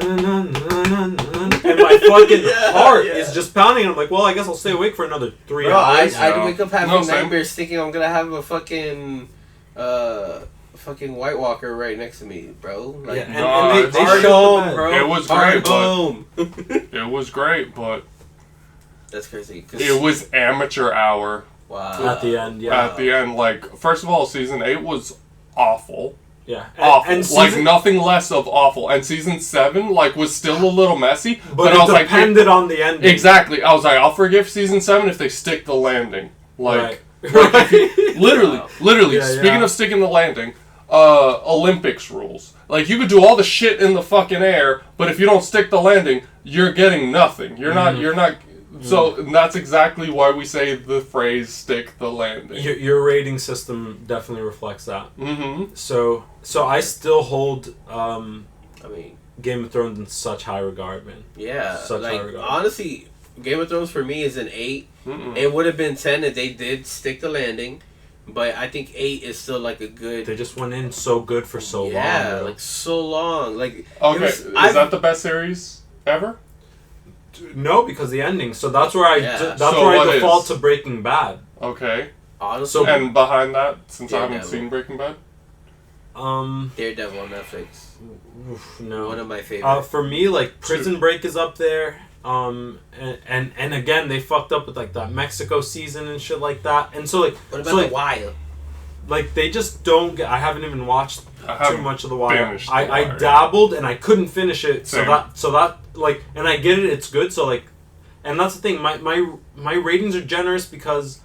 fucking heart is just pounding. I'm like, well, I guess I'll stay awake for another 3 Bro, hours. I'd wake up having No, same. nightmares thinking I'm gonna have a fucking White Walker right next to me, bro. Like, Yeah, No, and it's they hard show home, bro. It was Hard great, but home. it was great, but That's crazy. it was amateur hour Wow. At the end, yeah. at the end. Like, first of all, season 8 was awful. Yeah. Awful. And Like, nothing less of awful. And season 7, like, was still a little messy. But I was it like, depended on the ending. Exactly. I was like, I'll forgive season 7 if they stick the landing. Like, Right. literally. Yeah, Speaking yeah. of sticking the landing, Olympics rules. Like, you could do all the shit in the fucking air, but if you don't stick the landing, you're getting nothing. You're not. So that's exactly why we say the phrase "stick the landing." Your rating system definitely reflects that. Mm-hmm. So I still hold I mean, Game of Thrones in such high regard, man. yeah. Such high Like, regard. honestly, Game of Thrones for me is an 8. Mm-mm. It would have been 10 if they did stick the landing. But I think 8 is still like a good... They just went in so good for so long. Yeah, bro. like so long. Like, Okay, is that the best series ever? No, because the ending. So that's where I Yeah. So I what default is? to Breaking Bad. Okay. honestly, And behind that, since I haven't Daredevil. seen Breaking Bad, Daredevil on Netflix. No. One of my favorites. For me, like Prison Break is up there. And again, they fucked up with like that Mexico season and shit like that. And so like, What about so, like, The Wire? like they just don't get. I haven't even watched I too haven't much of The Wire. finished The I Wire. dabbled and I couldn't finish it. Same. So that like, and I get it. It's good. So like, and that's the thing. My ratings are generous because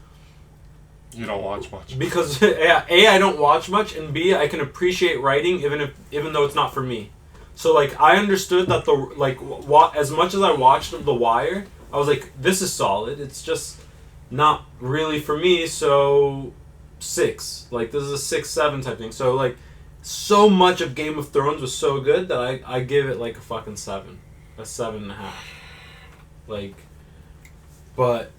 you don't watch much. because A, I don't watch much, and B, I can appreciate writing even though it's not for me. So like I understood that as much as I watched The Wire, I was like, this is solid. It's just not really for me. So 6, like this is a 6, 7 type thing. So like so much of Game of Thrones was so good that I give it like a fucking 7, a 7.5. Like, but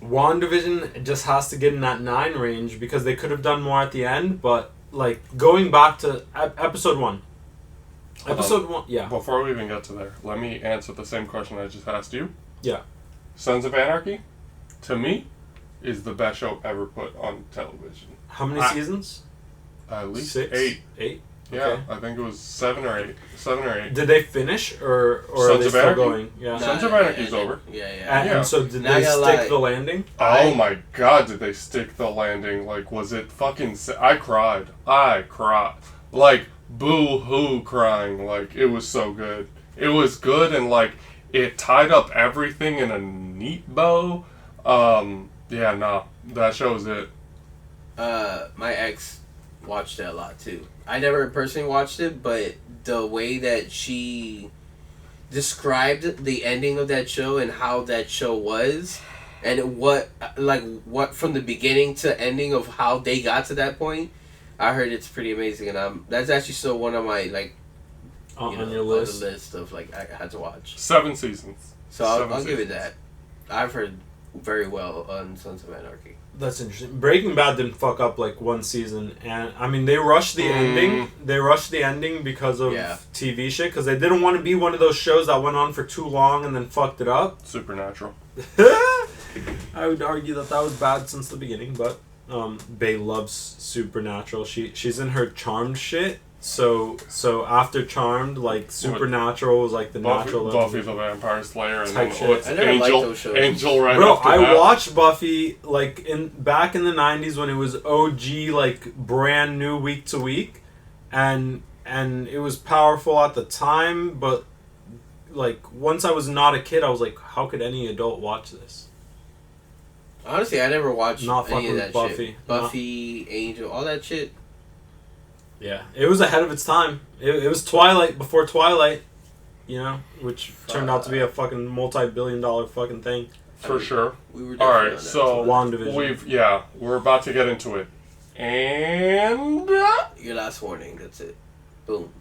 WandaVision just has to get in that 9 range because they could have done more at the end. But like going back to episode 1. Episode 1, yeah. Before we even get to there, let me answer the same question I just asked you. Yeah. Sons of Anarchy, to me, is the best show ever put on television. How many seasons? At least 6? 8. 8? Yeah, Okay. I think it was 7 or 8. 7 or 8. Did they finish or are Sons they of still Anarchy? going? Yeah. Sons of Anarchy's over. Yeah. And so did Not they gonna stick lie. the landing? Oh my god, did they stick the landing? Like, was it fucking... I cried. Like, boo-hoo crying. Like, it was so good. It was good, and, like, it tied up everything in a neat bow. Yeah, nah. That show's it. My ex watched it a lot too. I never personally watched it, but the way that she described the ending of that show and how that show was, and what from the beginning to ending of how they got to that point, I heard it's pretty amazing, and that's actually still one of my On your on the list? list of I had to watch. 7 seasons. So I'll give it that. I've heard very well on Sons of Anarchy. That's interesting. Breaking Bad didn't fuck up like one season, and I mean they rushed the ending. They rushed the ending because of TV shit, because they didn't want to be one of those shows that went on for too long and then fucked it up. Supernatural. I would argue that was bad since the beginning, but Bae loves Supernatural. She's in her Charmed shit. So after Charmed, like Supernatural was like the natural level. Buffy the Vampire Slayer, and Type then shit. what's I never liked those shows. Angel right Bro, after I that. watched Buffy like back in the 90s when it was OG, like brand new week to week, and it was powerful at the time. But like once I was not a kid, I was like, how could any adult watch this? Honestly, I never watched Not any of fucking that with Buffy. shit. Buffy, Angel, all that shit. Yeah, it was ahead of its time. It was Twilight before Twilight, you know, which turned out to be a fucking multi-billion-dollar fucking thing. For sure. We were All right, definitely on that. so WandaVision. we're about to get into it, and Your last warning. That's it. Boom.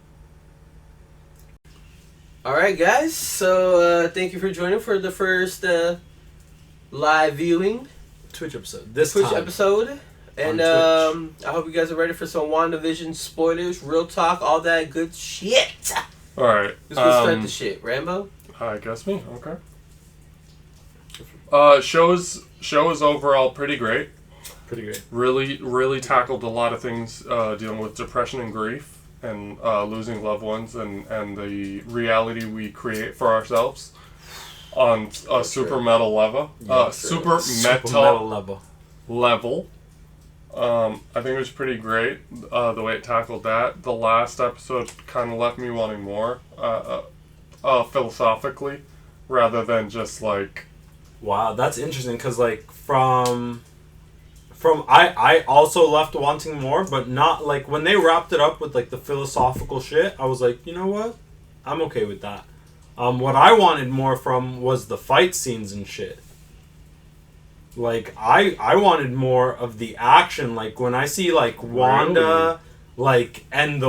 All right, guys. So thank you for joining for the first live viewing Twitch episode. This Twitch time. episode. And On I hope you guys are ready for some WandaVision spoilers, real talk, all that good shit. all right. Let's go start the shit. Rambo? I guess me. Okay. Show is overall pretty great. Pretty great. Really tackled a lot of things dealing with depression and grief and losing loved ones and the reality we create for ourselves on a super metal level. Yeah, super Super metal level. level. I think it was pretty great, the way it tackled that. The last episode kind of left me wanting more, philosophically, rather than just like... Wow, that's interesting, because like I also left wanting more, but not like when they wrapped it up with like the philosophical shit. I was like, you know what, I'm okay with that. What I wanted more from was the fight scenes and shit. Like I wanted more of the action. Like when I see like Wanda, like and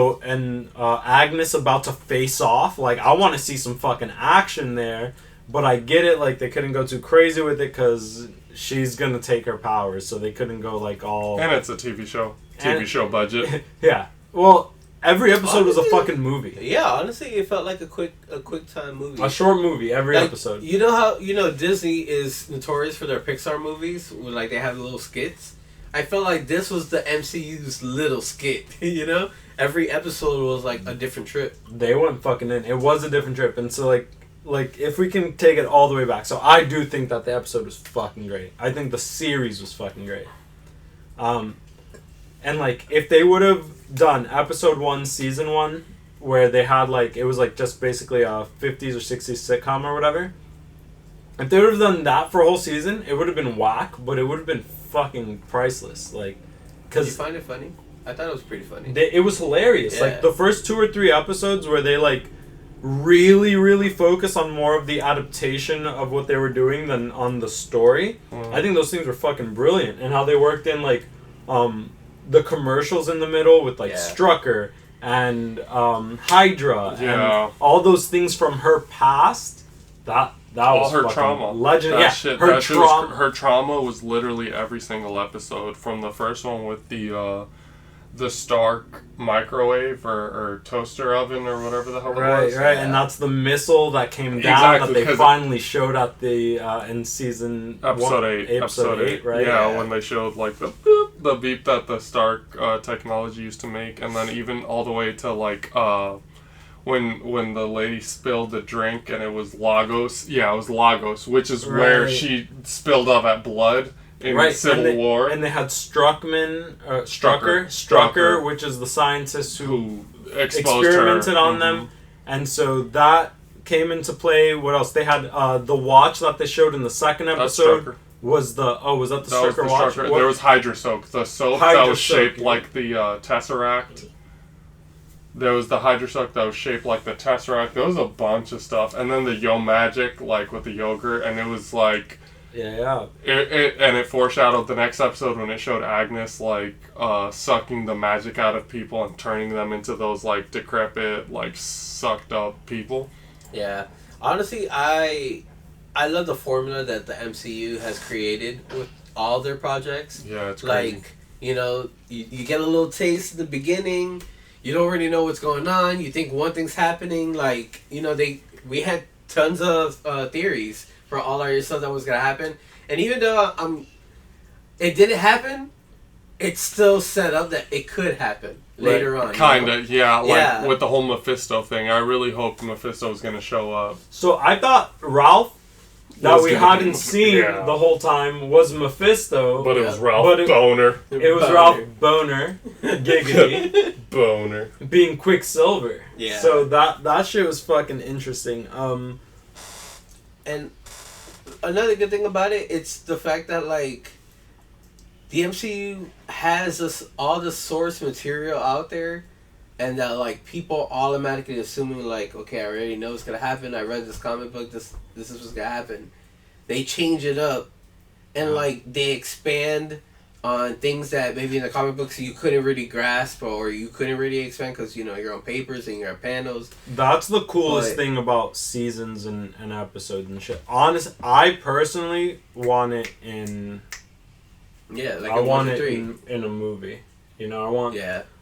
Agnes about to face off. Like I want to see some fucking action there. But I get it. Like they couldn't go too crazy with it because she's gonna take her powers, so they couldn't go like all. And it's a TV show. TV show budget. Yeah. Well, every episode was a fucking movie. Yeah, honestly, it felt like a quick time movie. A short movie every like, episode. You know how Disney is notorious for their Pixar movies, where like they have little skits. I felt like this was the MCU's little skit. You know, every episode was like a different trip. They went fucking in. It was a different trip, and so like if we can take it all the way back, so I do think that the episode was fucking great. I think the series was fucking great. And like if they would have done episode 1, season 1, where they had like it was like just basically a 50s or 60s sitcom or whatever. If they would have done that for a whole season, it would have been whack, but it would have been fucking priceless. Like, Did you find it funny? I thought it was pretty funny. it was hilarious. Yeah. Like the first 2 or 3 episodes where they like really, really focus on more of the adaptation of what they were doing than on the story. I think those things were fucking brilliant, and how they worked in like the commercials in the middle with like Strucker and Hydra and all those things from her past. That was her fucking trauma. Legend. Her trauma was literally every single episode, from the first one with the Stark microwave or toaster oven or whatever the hell it was. Right, and that's the missile that came down that they finally showed at the in season episode 8, right? Yeah, when they showed like the beep that the Stark technology used to make, and then even all the way to like when the lady spilled the drink and it was Lagos. Yeah, it was Lagos, which is where she spilled all that blood. In Civil War. And they had Strucker, which is the scientist who experimented on them. And so that came into play. What else? They had the watch that they showed in the second episode. Was that the Strucker watch? There was Hydra Soak. The soap that was shaped like the Tesseract. There was the Hydra Soak that was shaped like the Tesseract. There was a bunch of stuff. And then the Yo Magic, like with the yogurt. And it was like... Yeah. It foreshadowed the next episode when it showed Agnes like sucking the magic out of people and turning them into those like decrepit, like sucked up people. Yeah, honestly, I love the formula that the MCU has created with all their projects. Yeah, it's crazy. Like you get a little taste in the beginning. You don't really know what's going on. You think one thing's happening. Like we had tons of theories for all our stuff that was gonna happen, and even though it didn't happen, it's still set up that it could happen later on. Kinda, like with the whole Mephisto thing. I really hoped Mephisto was gonna show up. So I thought Ralph, that we hadn't seen the whole time, was Mephisto. But it was Ralph Boner. It was Ralph Boner. Giggity. Boner. Being Quicksilver. Yeah. So that shit was fucking interesting. And another good thing about it, it's the fact that like the MCU has all the source material out there, and that like people automatically assuming like, okay, I already know what's gonna happen. I read this comic book. This is what's gonna happen. They change it up, and like they expand on things that maybe in the comic books you couldn't really grasp or you couldn't really expand because you're on papers and you're on panels. That's the coolest thing about seasons and episodes and shit. Honest, I personally want it in. Yeah, like I want it in a movie. I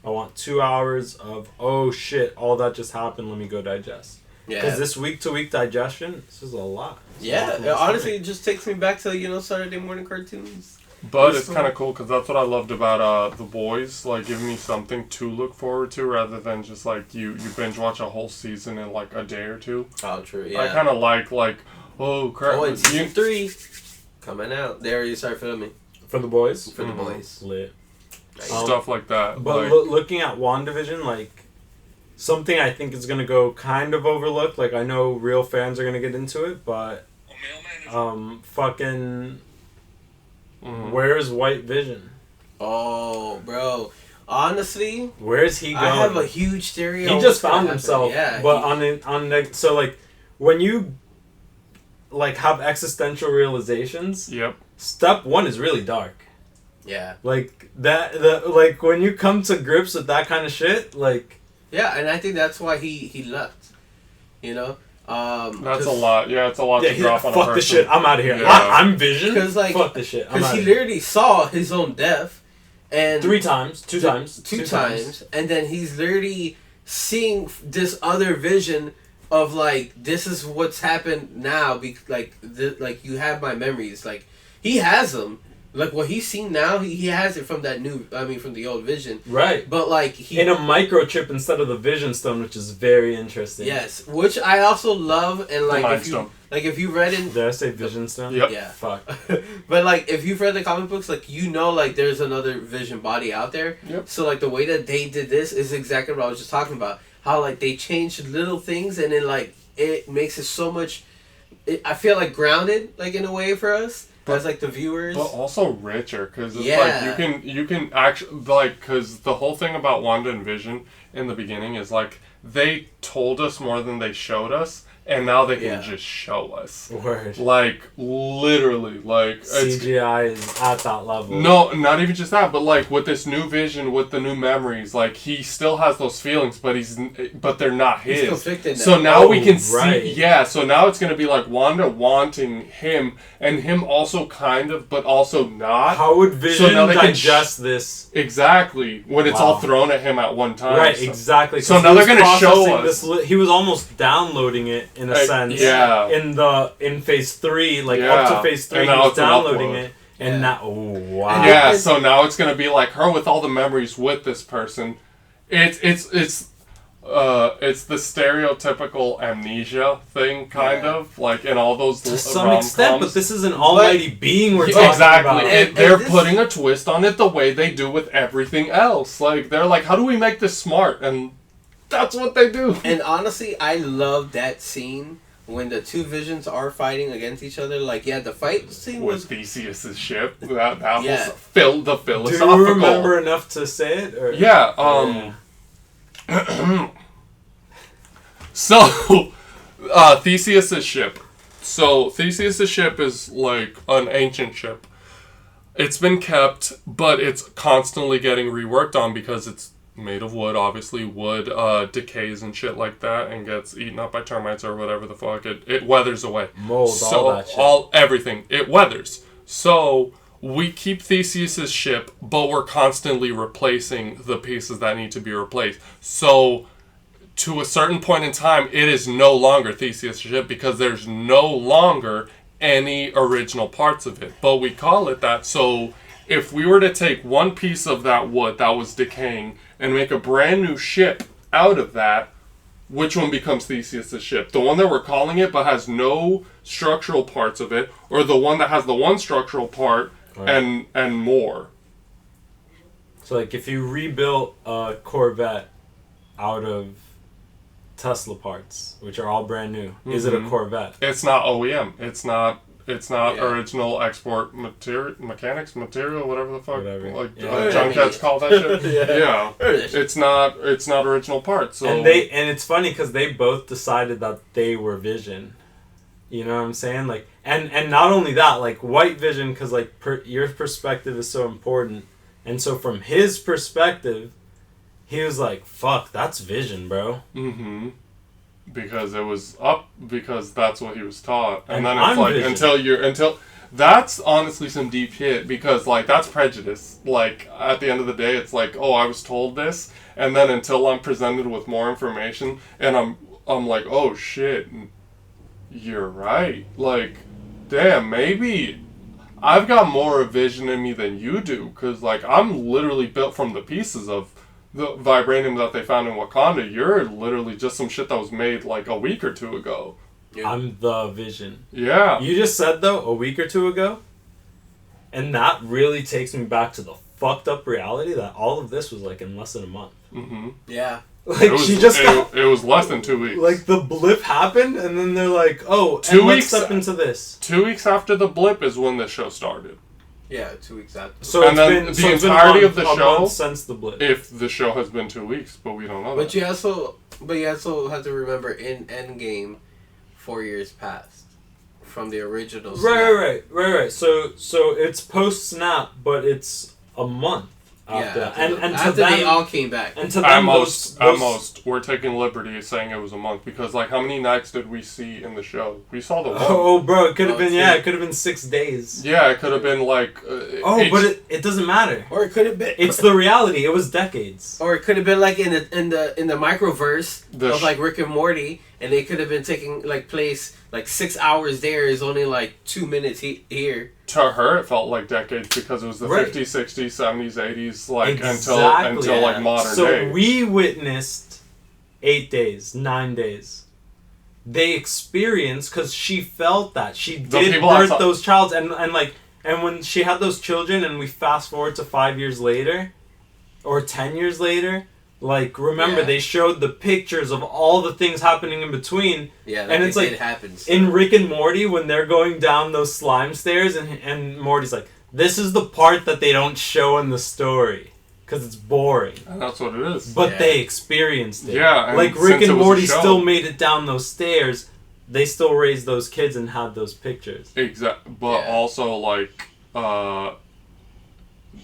want 2 hours of shit, all that just happened. Let me go digest. Yeah. Because this week-to-week digestion, this is a lot. Honestly, it just takes me back to Saturday morning cartoons. But it's kind of cool because that's what I loved about The Boys, like giving me something to look forward to rather than just like you binge watch a whole season in like a day or two. Oh, true. Yeah. I kind of like oh crap. Oh, and season 3 coming out. They already started filming for The Boys. For The Boys. Lit. stuff like that. But like, looking at WandaVision, like, something I think is gonna go kind of overlooked. Like, I know real fans are gonna get into it, but fucking, where's White Vision? Oh, bro. Honestly, where's he going? I have a huge theory. He just found himself. Yeah, but so like when you like have existential realizations. Yep. Step 1 is really dark. Yeah. Like like when you come to grips with that kind of shit, like. Yeah, and I think that's why he left. You know. That's a lot. Yeah, it's a lot to drop on a person. Fuck this shit. I'm out of here. Yeah. I'm Vision. Because like, fuck this shit. Because he literally saw his own death. And 3 times, 2 times, 2 times, and then he's literally seeing this other vision of like, this is what's happened now. Like you have my memories. Like he has them. Like what he's seen now, he has it from from the old Vision. Right. But like in a microchip instead of the Vision Stone, which is very interesting. Yes, which I also love, and like if you read in. Did I say Vision Stone? Yep. Yeah. Fuck. But like if you've read the comic books, like like there's another Vision body out there. Yep. So like the way that they did this is exactly what I was just talking about. How like they changed little things, and then like it makes it so much. I feel like grounded, like in a way for us. As like the viewers, but also richer, because it's like you can actually like, because the whole thing about Wanda and Vision in the beginning is like they told us more than they showed us, and now they can just show us. Word. Like literally, like CGI is at that level. No, not even just that, but like with this new Vision, with the new memories, like he still has those feelings, but they're not his. He's conflicted now. So now we can see. Yeah, so now it's gonna be like Wanda wanting him, and him also kind of, but also not. How would Vision digest this? Exactly, when it's all thrown at him at one time. Right, exactly. So now they're gonna show us. He was almost downloading it in a sense. Yeah. In phase 3, like up to phase 3, he was downloading it, and now, oh wow. Yeah, so now it's gonna be like her with all the memories with this person. It's the stereotypical amnesia thing, kind of like in all those to some extent, but this is an almighty being we're talking about. And they're putting a twist on it the way they do with everything else. Like they're like, how do we make this smart? And that's what they do. And honestly, I love that scene when the two Visions are fighting against each other. Like, yeah, the fight scene was with Theseus's ship. That was the philosophical. Do you remember enough to say it? Or? Yeah. So, Theseus's ship. So, Theseus's ship is like an ancient ship. It's been kept, but it's constantly getting reworked on because it's made of wood. Obviously, wood decays and shit like that and gets eaten up by termites or whatever the fuck. It weathers away. Mold, all that shit. Everything. It weathers. So, we keep Theseus's ship, but we're constantly replacing the pieces that need to be replaced. So, to a certain point in time, it is no longer Theseus' ship because there's no longer any original parts of it. But we call it that. So if we were to take one piece of that wood that was decaying and make a brand new ship out of that, which one becomes Theseus' ship? The one that we're calling it but has no structural parts of it, or the one that has the one structural part and more? So like if you rebuilt a Corvette out of Tesla parts, which are all brand new, is it a Corvette? It's not OEM. It's not original export mechanics material, whatever the fuck. Junkheads call that shit. Yeah. It's not original parts. So. And it's funny because they both decided that they were Vision. You know what I'm saying? Like, and not only that, like White Vision, because like your perspective is so important, and so from his perspective, he was like, "Fuck, that's Vision, bro." Mm-hmm. Because it was up, because that's what he was taught, and then it's I'm like Vision. until that's honestly some deep shit, because like that's prejudice. Like at the end of the day, it's like, oh, I was told this, and then until I'm presented with more information, and I'm like, oh shit, you're right. Like, damn, maybe I've got more Vision in me than you do, because like I'm literally built from the pieces of the vibranium that they found in Wakanda. You're literally just some shit that was made like a week or two ago. Yeah. I'm the Vision. Yeah. You just said though a week or two ago, and that really takes me back to the fucked up reality that all of this was like in less than a month. Mm-hmm. Yeah. Like she just got, it was less than 2 weeks. like the blip happened, and then they're like, "Oh, 2 and let's weeks step into this." 2 weeks after the blip is when the show started. Yeah, 2 weeks after. So And it's then been the so it's been entirety a of the month show- since the blip. If the show has been 2 weeks, but we don't know But that. you also have to remember in Endgame, 4 years passed from the original. Right. So it's post snap, but it's a month after. Yeah, that. And to after them, they all came back. and to them, At those, most, we're taking liberty of saying it was a month because, like, how many nights did we see in the show? We saw the one. Oh, bro, it could have been two. it could have been 6 days. Yeah, it could have been like. But it doesn't matter. Or it could have been. It's the reality. It was decades. Or it could have been like in the microverse The of like Rick and Morty, and they could have been taking like place like 6 hours there is only like 2 minutes here. To her, it felt like decades because it was the Right. 50s, 60s, 70s, 80s, like Exactly. until like Yeah. modern So day. we witnessed 8 days, 9 days. They experienced because she felt that she The did people birth outside- those child and when she had those children and we fast forward to 5 years later or 10 years later, like remember Yeah. they showed the pictures of all the things happening in between. Yeah, And it's like, it happens. In Rick and Morty, when they're going down those slime stairs, and Morty's like, "This is the part that they don't show in the story, because it's boring." And that's what it is. But Yeah. they experienced it. Yeah, and like Rick since it and was a Morty show- still made it down those stairs. They still raised those kids and had those pictures. But Yeah. also, like,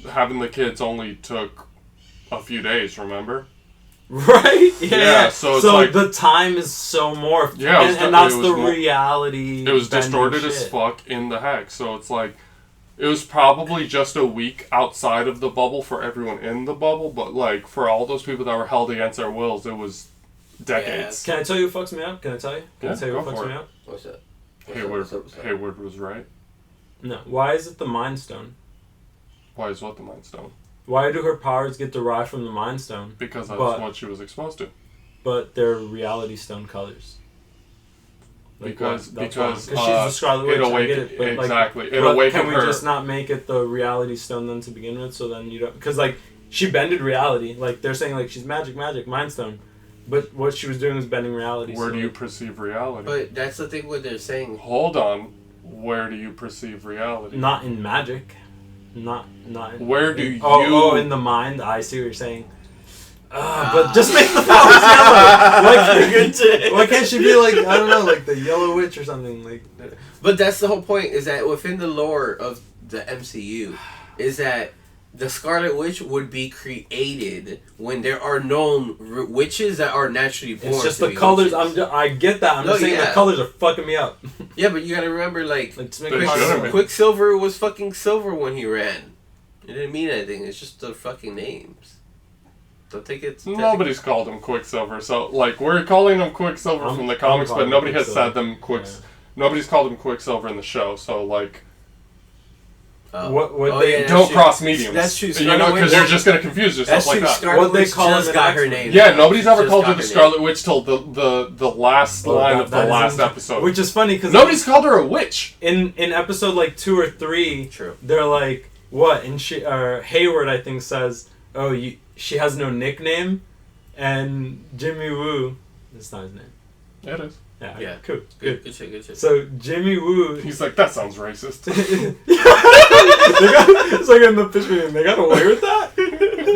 having the kids only took a few days, remember? Right? Yeah. so it's like- the time is so morphed. Yeah, and that's it was the more- reality. It was bending distorted as shit. fuck in the hex. So it's like, it was probably just a week outside of the bubble for everyone in the bubble, but like for all those people that were held against their wills, it was decades. Can I tell you what fucks me up? Can I tell you? Can I Yeah, tell you what go fucks for me it. up? What's that? Hayward was right. No. Why is it the Mind Stone? Why is what the Mind Stone? Why do her powers get derived from the Mind Stone? Because that's But- what she was exposed to. But they're Reality Stone colors. Because she's the Scarlet it Witch. I get it, but exactly. It but awakened can we her. just not make it the Reality Stone then to begin with? So then you don't, because like she bended reality. Like they're saying like she's magic, Mind Stone, but what she was doing was bending reality. Where so do you perceive reality? But that's the thing what they're saying. Hold on. Where do you perceive reality? Not in magic. Not in, Where do you? Oh, in the mind. I see what you're saying. But just make the powers yellow. Why can't she be like, I don't know, like the Yellow Witch or something like? But that's the whole point, is that within the lore of the MCU, is that the Scarlet Witch would be created when there are known witches that are naturally born. It's just to the be colors. witches. I get that. I'm No, just saying yeah. the colors are fucking me up. Yeah, but you gotta remember, like Like to make They the should've powers- been. Quicksilver was fucking silver when he ran. It didn't mean anything. It's just the fucking names. Don't take it. Nobody's called him Quicksilver, so like we're calling him Quicksilver I'm- from the I'm comics, calling but him nobody has Quicksilver. said them Yeah. Nobody's called him Quicksilver in the show, so like What yeah, don't that's cross true. mediums. That's true. You know, because you're just gonna confuse yourself That's like true. that. Scarlet What they Witch call just him in got her X-Men. name. Yeah, nobody's ever Just called her got the her Scarlet Witch till the last line of the last episode. Which is funny because Nobody's called her a witch. in episode like 2 or 3, True. they're like, what? And Hayward I think says, oh, she has no nickname, and Jimmy Woo, that's not his name. It is. Yeah. Yeah. Cool. Good shit. Good shit. So Jimmy Woo. He's like, that sounds racist. It's like in the fish meeting, they got away with that.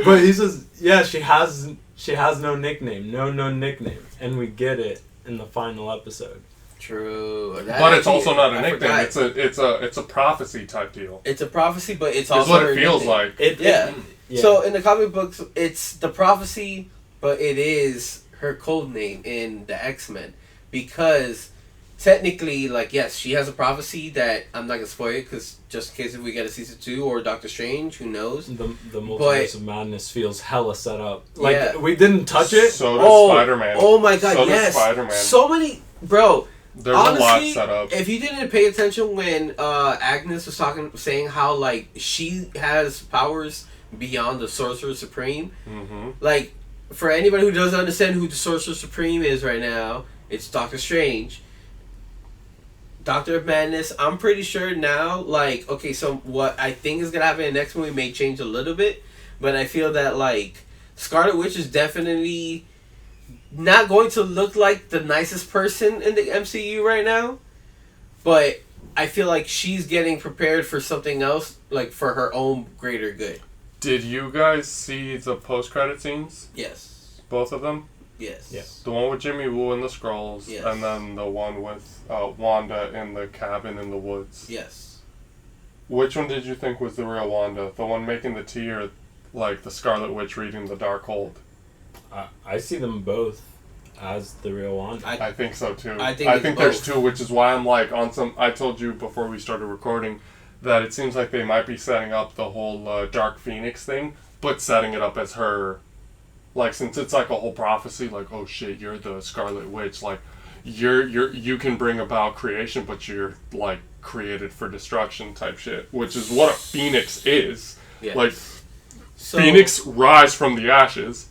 But he says, yeah, she has no nickname, no nickname, and we get it in the final episode. True. But it's also not a I nickname. forgot. It's a prophecy type deal. It's a prophecy, but it's It's also what her it feels nickname. like. Yeah. Yeah. So in the comic books, it's the prophecy, but it is her code name in the X-Men, because technically, like, yes, she has a prophecy that I'm not gonna spoil it, because just in case if we get a season 2 or Doctor Strange, who knows? The multiverse of madness feels hella set up. Like Yeah. we didn't touch it. So does Spider-Man. Oh my god, So does yes. Spider-Man. So many, bro. There's Honestly, a lot set up. if you didn't pay attention when Agnes was saying how like she has powers beyond the Sorcerer Supreme, Mm-hmm. like for anybody who doesn't understand who the Sorcerer Supreme is right now, it's Doctor Strange. Doctor of Madness, I'm pretty sure now, like, okay, so what I think is going to happen in the next movie may change a little bit, but I feel that, like, Scarlet Witch is definitely not going to look like the nicest person in the MCU right now, but I feel like she's getting prepared for something else, like, for her own greater good. Did you guys see the post-credit scenes? Yes. Both of them? Yes. Yeah. The one with Jimmy Woo and the Skrulls, Yes. and then the one with Wanda in the cabin in the woods. Yes. Which one did you think was the real Wanda? The one making the tea, or like the Scarlet Witch reading the Darkhold? I see them both as the real Wanda. I think so too. I think there's both. two, which is why I'm like on some. I told you before we started recording that it seems like they might be setting up the whole Dark Phoenix thing, but setting it up as her. Like, since it's like a whole prophecy, like, oh shit, you're the Scarlet Witch, like, you can bring about creation, but you're like created for destruction type shit, which is what a phoenix is. Yes. Like, So, Phoenix rise from the ashes.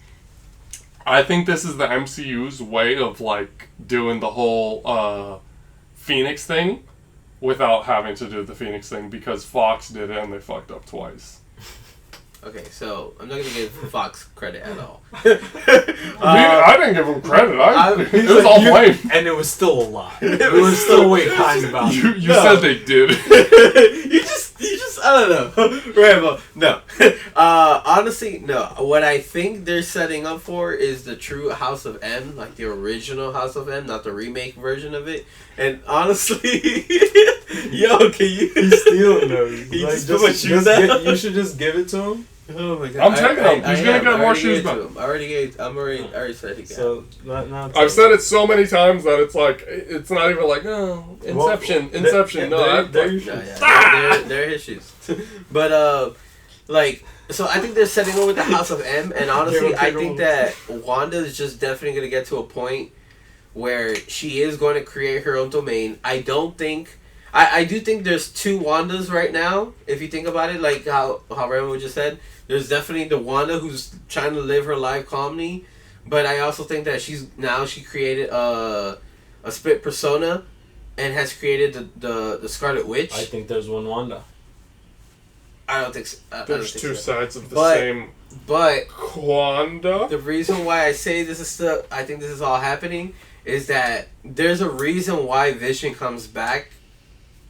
I think this is the MCU's way of like doing the whole Phoenix thing without having to do the Phoenix thing, because Fox did it and they fucked up twice. okay, so I'm not going to give Fox credit at all. I didn't give him credit. It was like, all blame. And it was still a lie. It was still way kind about it. You said they did. you just, I don't know. Rambo, no. Honestly, no. What I think they're setting up for is the true House of M, like the original House of M, not the remake version of it. And honestly, yo, can you... He's stealing those. He Like, just put my shoes out. you should just give it to him. Oh my god. I'm taking him. He's gonna get more shoes back. I already said he got. So, not I've said it so many times that it's like, it's not even like, oh, Inception. No, they're your No, shoes. they're his shoes. But like, so I think they're setting over the House of M, and honestly, I think that Wanda is just definitely gonna get to a point where she is going to create her own domain. I don't think. I do think there's two Wandas right now, if you think about it, like how Rambo just said. There's definitely the Wanda who's trying to live her life calmly, but I also think that she created a split persona and has created the Scarlet Witch. I think there's one Wanda. I don't think so. There's two sides of the But- same But Wanda. the reason why I say I think this is all happening, is that there's a reason why Vision comes back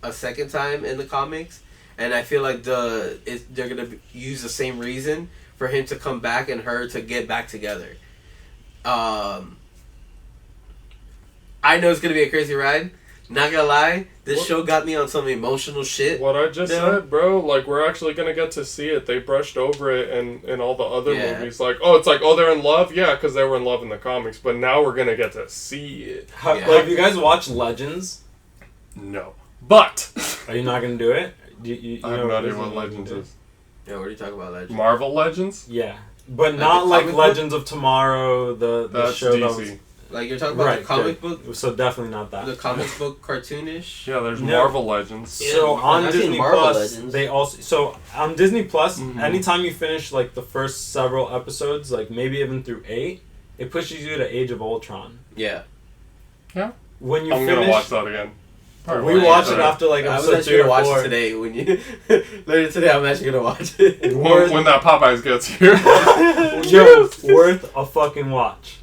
a second time in the comics, and I feel like they're gonna use the same reason for him to come back and her to get back together. I know it's gonna be a crazy ride. Not gonna lie, this show got me on some emotional shit. What I just said, bro, like, we're actually gonna get to see it. They brushed over it in all the other movies. Like, they're in love? Yeah, because they were in love in the comics. But now we're gonna get to see it. Have you guys watched Legends? No. But! Are you not gonna do it? You I have no idea what Legends is. Yeah, what are you talking about, Legends? Marvel Legends? Yeah, but Like not the like comic Legends of Tomorrow. The That's show that was DC. Like, you're talking about the comic book? So definitely not that. The comic book cartoonish? Yeah, there's No. Marvel Legends. So Yeah, on I've seen Disney Marvel Plus, Legends. they also on Disney Plus. Mhm. Anytime you finish like the first several episodes, like maybe even through 8, it pushes you to Age of Ultron. Yeah. When you I'm finish, gonna watch that again. we watch it after like I was episode actually 3 gonna or watch 4. it today when you later today. I'm actually gonna watch it. When that Popeyes gets here. Yo, worth a fucking watch.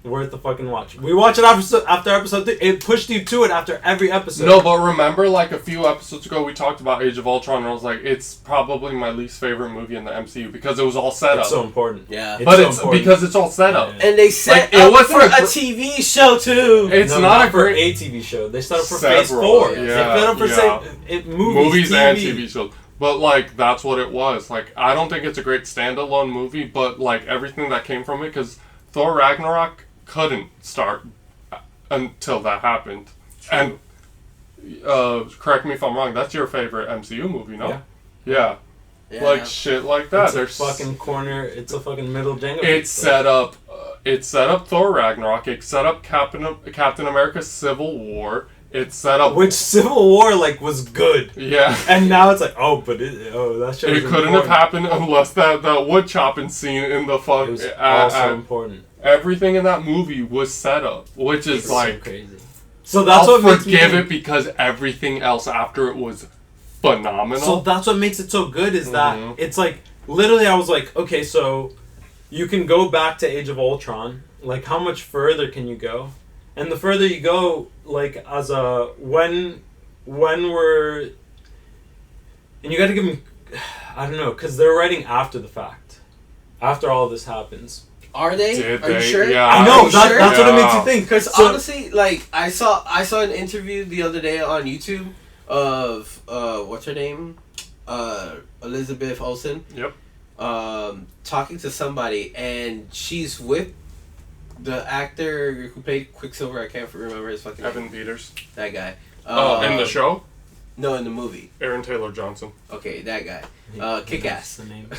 Worth a fucking watch. We watch it after episode 3. It pushed you to it after every episode. No, but remember, like, a few episodes ago, we talked about Age of Ultron, and I was like, it's probably my least favorite movie in the MCU, because it was all set up. It's so important. Yeah. But so it's important. because it's all set up. Yeah. And they set Like, it up wasn't for a a gr- TV show too. It's No, not a for great... a TV show. They set up for Phase Several, 4. yeah, They set up for yeah. movies and TV. TV shows. But, like, that's what it was. Like, I don't think it's a great standalone movie, but, like, everything that came from it, because Thor Ragnarok couldn't start until that happened. True. And, correct me if I'm wrong, that's your favorite MCU movie, no? Yeah. Yeah. Like, shit like that. It's a There's fucking corner. It's a fucking middle Jenga. It piece, set up Thor Ragnarok. It set up Captain America Civil War. It set up which Civil War like was good, yeah. and now it's like that shit. It couldn't have happened unless that wood chopping scene in the fuck. It was also important. Everything in that movie was set up, which is It's like so crazy. So that's I'll what makes me forgive think- it because everything else after it was phenomenal. So that's what makes it so good is that Mhm. it's like literally I was like, okay, so you can go back to Age of Ultron. Like, how much further can you go? And the further you go, like, as a when we're and you got to give them, I don't know, because they're writing after the fact, after all this happens. Are they? Did Are you they? sure? Yeah. I Are know you that, sure? that's what it makes Yeah. you think. Because So- honestly, like I saw an interview the other day on YouTube of what's her name, Elizabeth Olsen. Yep. Talking to somebody, and she's with the actor who played Quicksilver. I can't remember his fucking Evan name. Peters. That guy. In the show, No, in the movie. Aaron Taylor Johnson. Okay, that guy. Kick That's Ass. the name.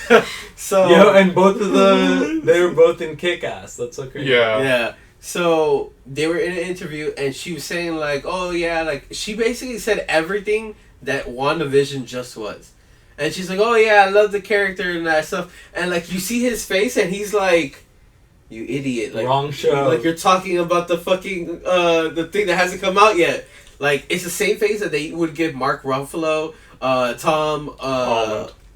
So Yeah, and both of they were both in Kick Ass. That's so crazy. Yeah. yeah. So they were in an interview, and she was saying like, "Oh yeah," like she basically said everything that WandaVision just was, and she's like, "Oh yeah, I love the character and that stuff," and like you see his face, and he's like, "You idiot!" Like Wrong show. Like you're talking about the fucking the thing that hasn't come out yet. Like it's the same face that they would give Mark Ruffalo, Tom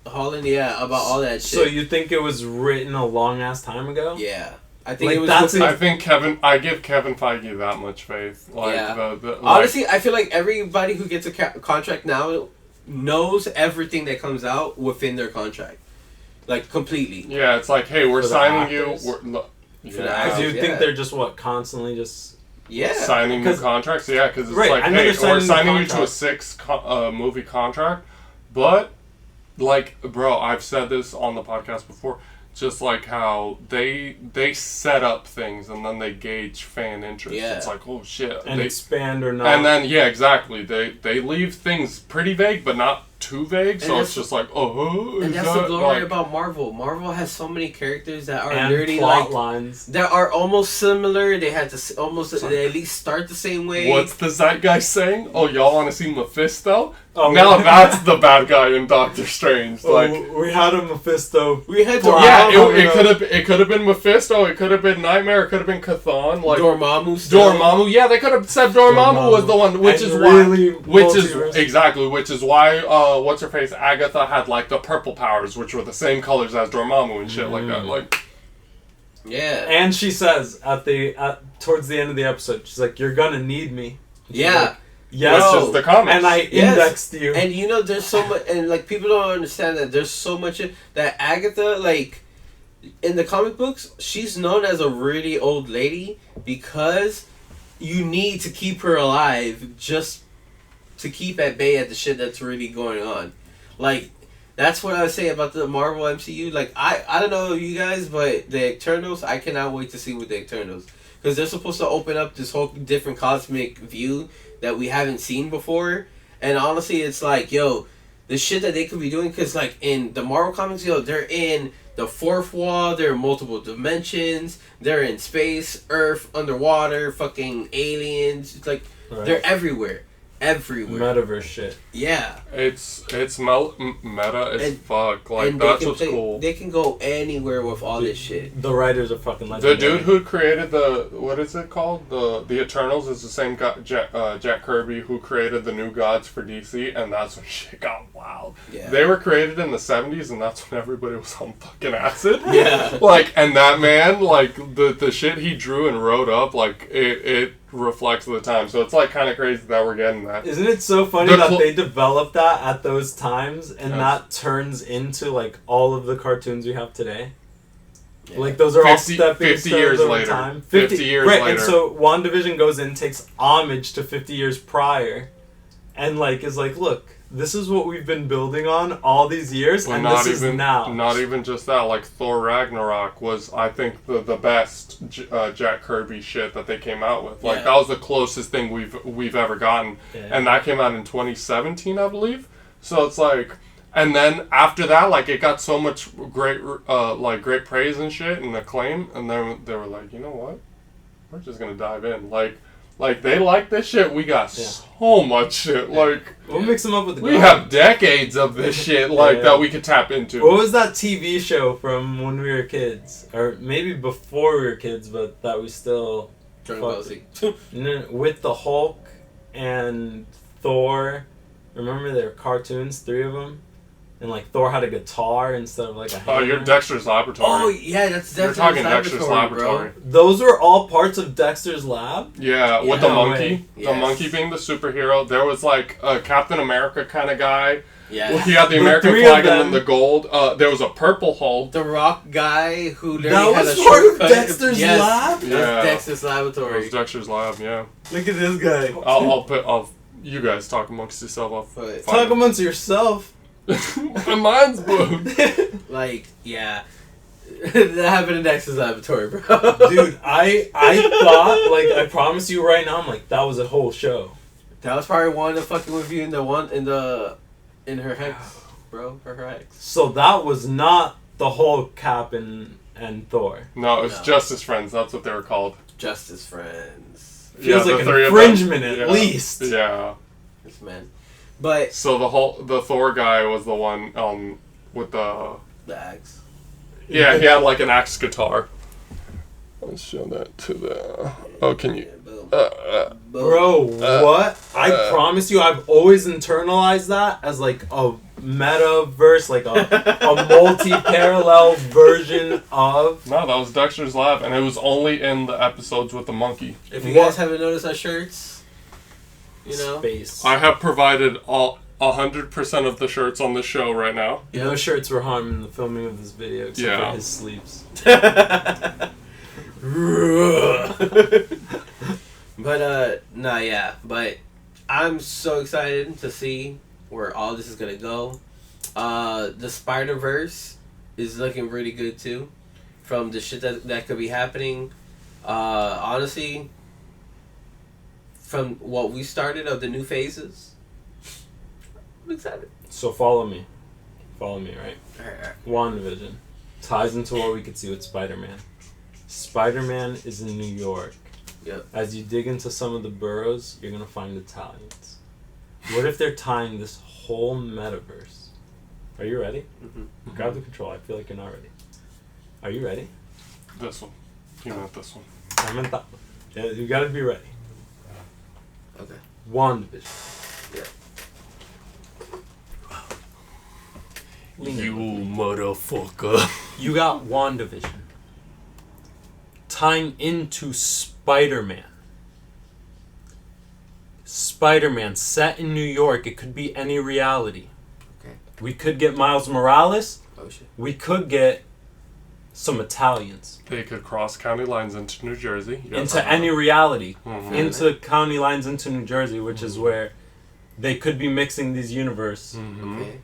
Holland, yeah, about all that shit. So you think it was written a long ass time ago? Yeah. I think Like, it was that's within- I think I give Kevin Feige that much faith. Like Yeah. like, honestly, I feel like everybody who gets a contract now knows everything that comes out within their contract. Like completely. yeah, it's like, hey, we're For the signing you. actors? the Because actors. you Yeah. think they're just constantly just. Yeah. signing new 'Cause- contracts. Yeah, because it's Right, like, I know hey, they're we're signing signing the you to a contract. 6 movie contract, but like, bro, I've said this on the podcast before. Just like how they set up things and then they gauge fan interest. Yeah. It's like, oh shit, And they, expand or not. and then yeah, exactly. They leave things pretty vague, but not too vague. And So that's- it's just like, oh, And is that's the that, glory like, about Marvel. Marvel has so many characters that are and literally plot like lines. that are almost similar. They had to almost they at least start the same way. What's the zeitgeist saying? Oh, y'all want to see Mephisto? Oh, Now that's the bad guy in Doctor Strange. Like, we had a Mephisto. we had Wow. yeah, Dormammu. it could have been Mephisto. It could have been Nightmare. It could have been Chthon. Like Dormammu. Still. Dormammu. Yeah, they could have said Dormammu was the one, which And is really why, which is multiverse. exactly, which is why, what's her face, Agatha had like the purple powers, which were the same colors as Dormammu and shit like that. Like, Yeah. And she says towards the end of the episode, she's like, "You're gonna need me." She's Yeah. like, yes, that's just the comics. and I Yes. indexed you. And you know, there's so much, and like people don't understand that there's so much that Agatha, like in the comic books, she's known as a really old lady because you need to keep her alive just to keep at bay at the shit that's really going on. Like that's what I would say about the Marvel MCU. Like I don't know you guys, but the Eternals, I cannot wait to see with the Eternals because they're supposed to open up this whole different cosmic view that we haven't seen before. And honestly, it's like, yo, the shit that they could be doing, because like in the Marvel comics, yo, they're in the fourth wall, they're in multiple dimensions, they're in space, Earth, underwater, fucking aliens. It's like Right. they're everywhere. Metaverse shit. Yeah. it's meta as And- fuck. Like And they that's can what's cool. They can go anywhere with all this shit. The writers are fucking The legendary. dude who created what is it called? The Eternals is the same guy, Jack Kirby, who created the New Gods for DC, and that's when shit got wild. Yeah. They were created in the 70s, and that's when everybody was on fucking acid. Yeah. Like, and that man, like, the shit he drew and wrote up, like, it reflects the time. So it's, like, kind of crazy that we're getting that. Isn't it so funny The that cl- they developed that at those times and Yes. that turns into like all of the cartoons we have today? Yeah. Like those are all 50 stepping 50 stones years over later. time. 50 years right, later. and so WandaVision goes in, takes homage to 50 years prior, and like is like, look, this is what we've been building on all these years, But and not this even is now. not even just that. Like Thor Ragnarok was, I think, the best Jack Kirby shit that they came out with. Like Yeah. that was the closest thing we've ever gotten, Yeah. and that came out in 2017, I believe. So it's like, and then after that, like it got so much great great praise and shit and acclaim, and then they were like, you know what, we're just gonna dive in. Like they like this shit. We got Yeah. so much shit. Like We'll mix them up with the we gods. have decades of this shit. Like Yeah. that we could tap into. What was that TV show from when we were kids, or maybe before we were kids, but that we still Dragon fuck Ball Z. with the Hulk and Thor. Remember their cartoons, 3 of them, and like Thor had a guitar instead of like a hammer. Oh, you're Dexter's Laboratory. Oh yeah, that's You're talking Dexter's Laboratory. bro. Those were all parts of Dexter's lab. Yeah, with Yeah, the monkey. way. The Yes. monkey being the superhero. There was like a Captain America kind of guy. Yeah. Well, he had the The American 3 flag of and then them. the gold. There was a purple Hulk. The Rock guy who That literally had was a part of shortcut. Dexter's Yes, lab? That's Yeah. Dexter's It Laboratory. was Dexter's Lab, yeah. Look at this guy. I'll you guys talk amongst yourself. I'll But- find Talk amongst yourself. My mind's blown. Like, yeah. That happened in Dexter's Laboratory, bro. Dude, I thought, like, I promise you right now, I'm like, that was a whole show. That was probably Wanda fucking with you in her hex, bro. For her hex. So that was not the Hulk, Cap, and Thor. No, it's No. Justice Friends. That's what they were called. Justice Friends. Feels the like an 3 of them. infringement at Yeah. least. Yeah. This man. But So the Thor guy was the one with the the axe. yeah, he had like an axe guitar. Let's show that to the. Oh, can you? Boom. Uh, Bro, what? I promise you, I've always internalized that as like a metaverse, like a multi-parallel version of. no, that was Dexter's Lab, and it was only in the episodes with the monkey. If you guys haven't noticed our shirts, you know. Space. I have provided all 100% of the shirts on this show right now. No shirts were harmed in the filming of this video except Yeah. for his sleeves. But nah, yeah. But I'm so excited to see where all this is gonna go. The Spider-Verse is looking really good too. From the shit that could be happening. Honestly, from what we started of the new phases, I'm excited. So follow me. Follow me, right? Alright. WandaVision ties into what we could see with Spider-Man. Spider-Man is in New York. Yep. As you dig into some of the boroughs, you're going to find Italians. What if they're tying this whole metaverse? Are you ready? Mm-hmm. Grab the control. I feel like you're not ready. Are you ready? This one. You meant this one. I meant that one. Yeah, you got to be ready. Okay. WandaVision. Yeah. You motherfucker. You got WandaVision tying into Spider-Man. Spider-Man set in New York. It could be any reality. Okay. We could get Miles Morales. Oh shit. We could get some Italians. They could cross county lines into New Jersey. Yes, Into any reality. Mhm. Into county lines into New Jersey, which is where they could be mixing these universe Mhm. Okay.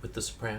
with The Sopranos.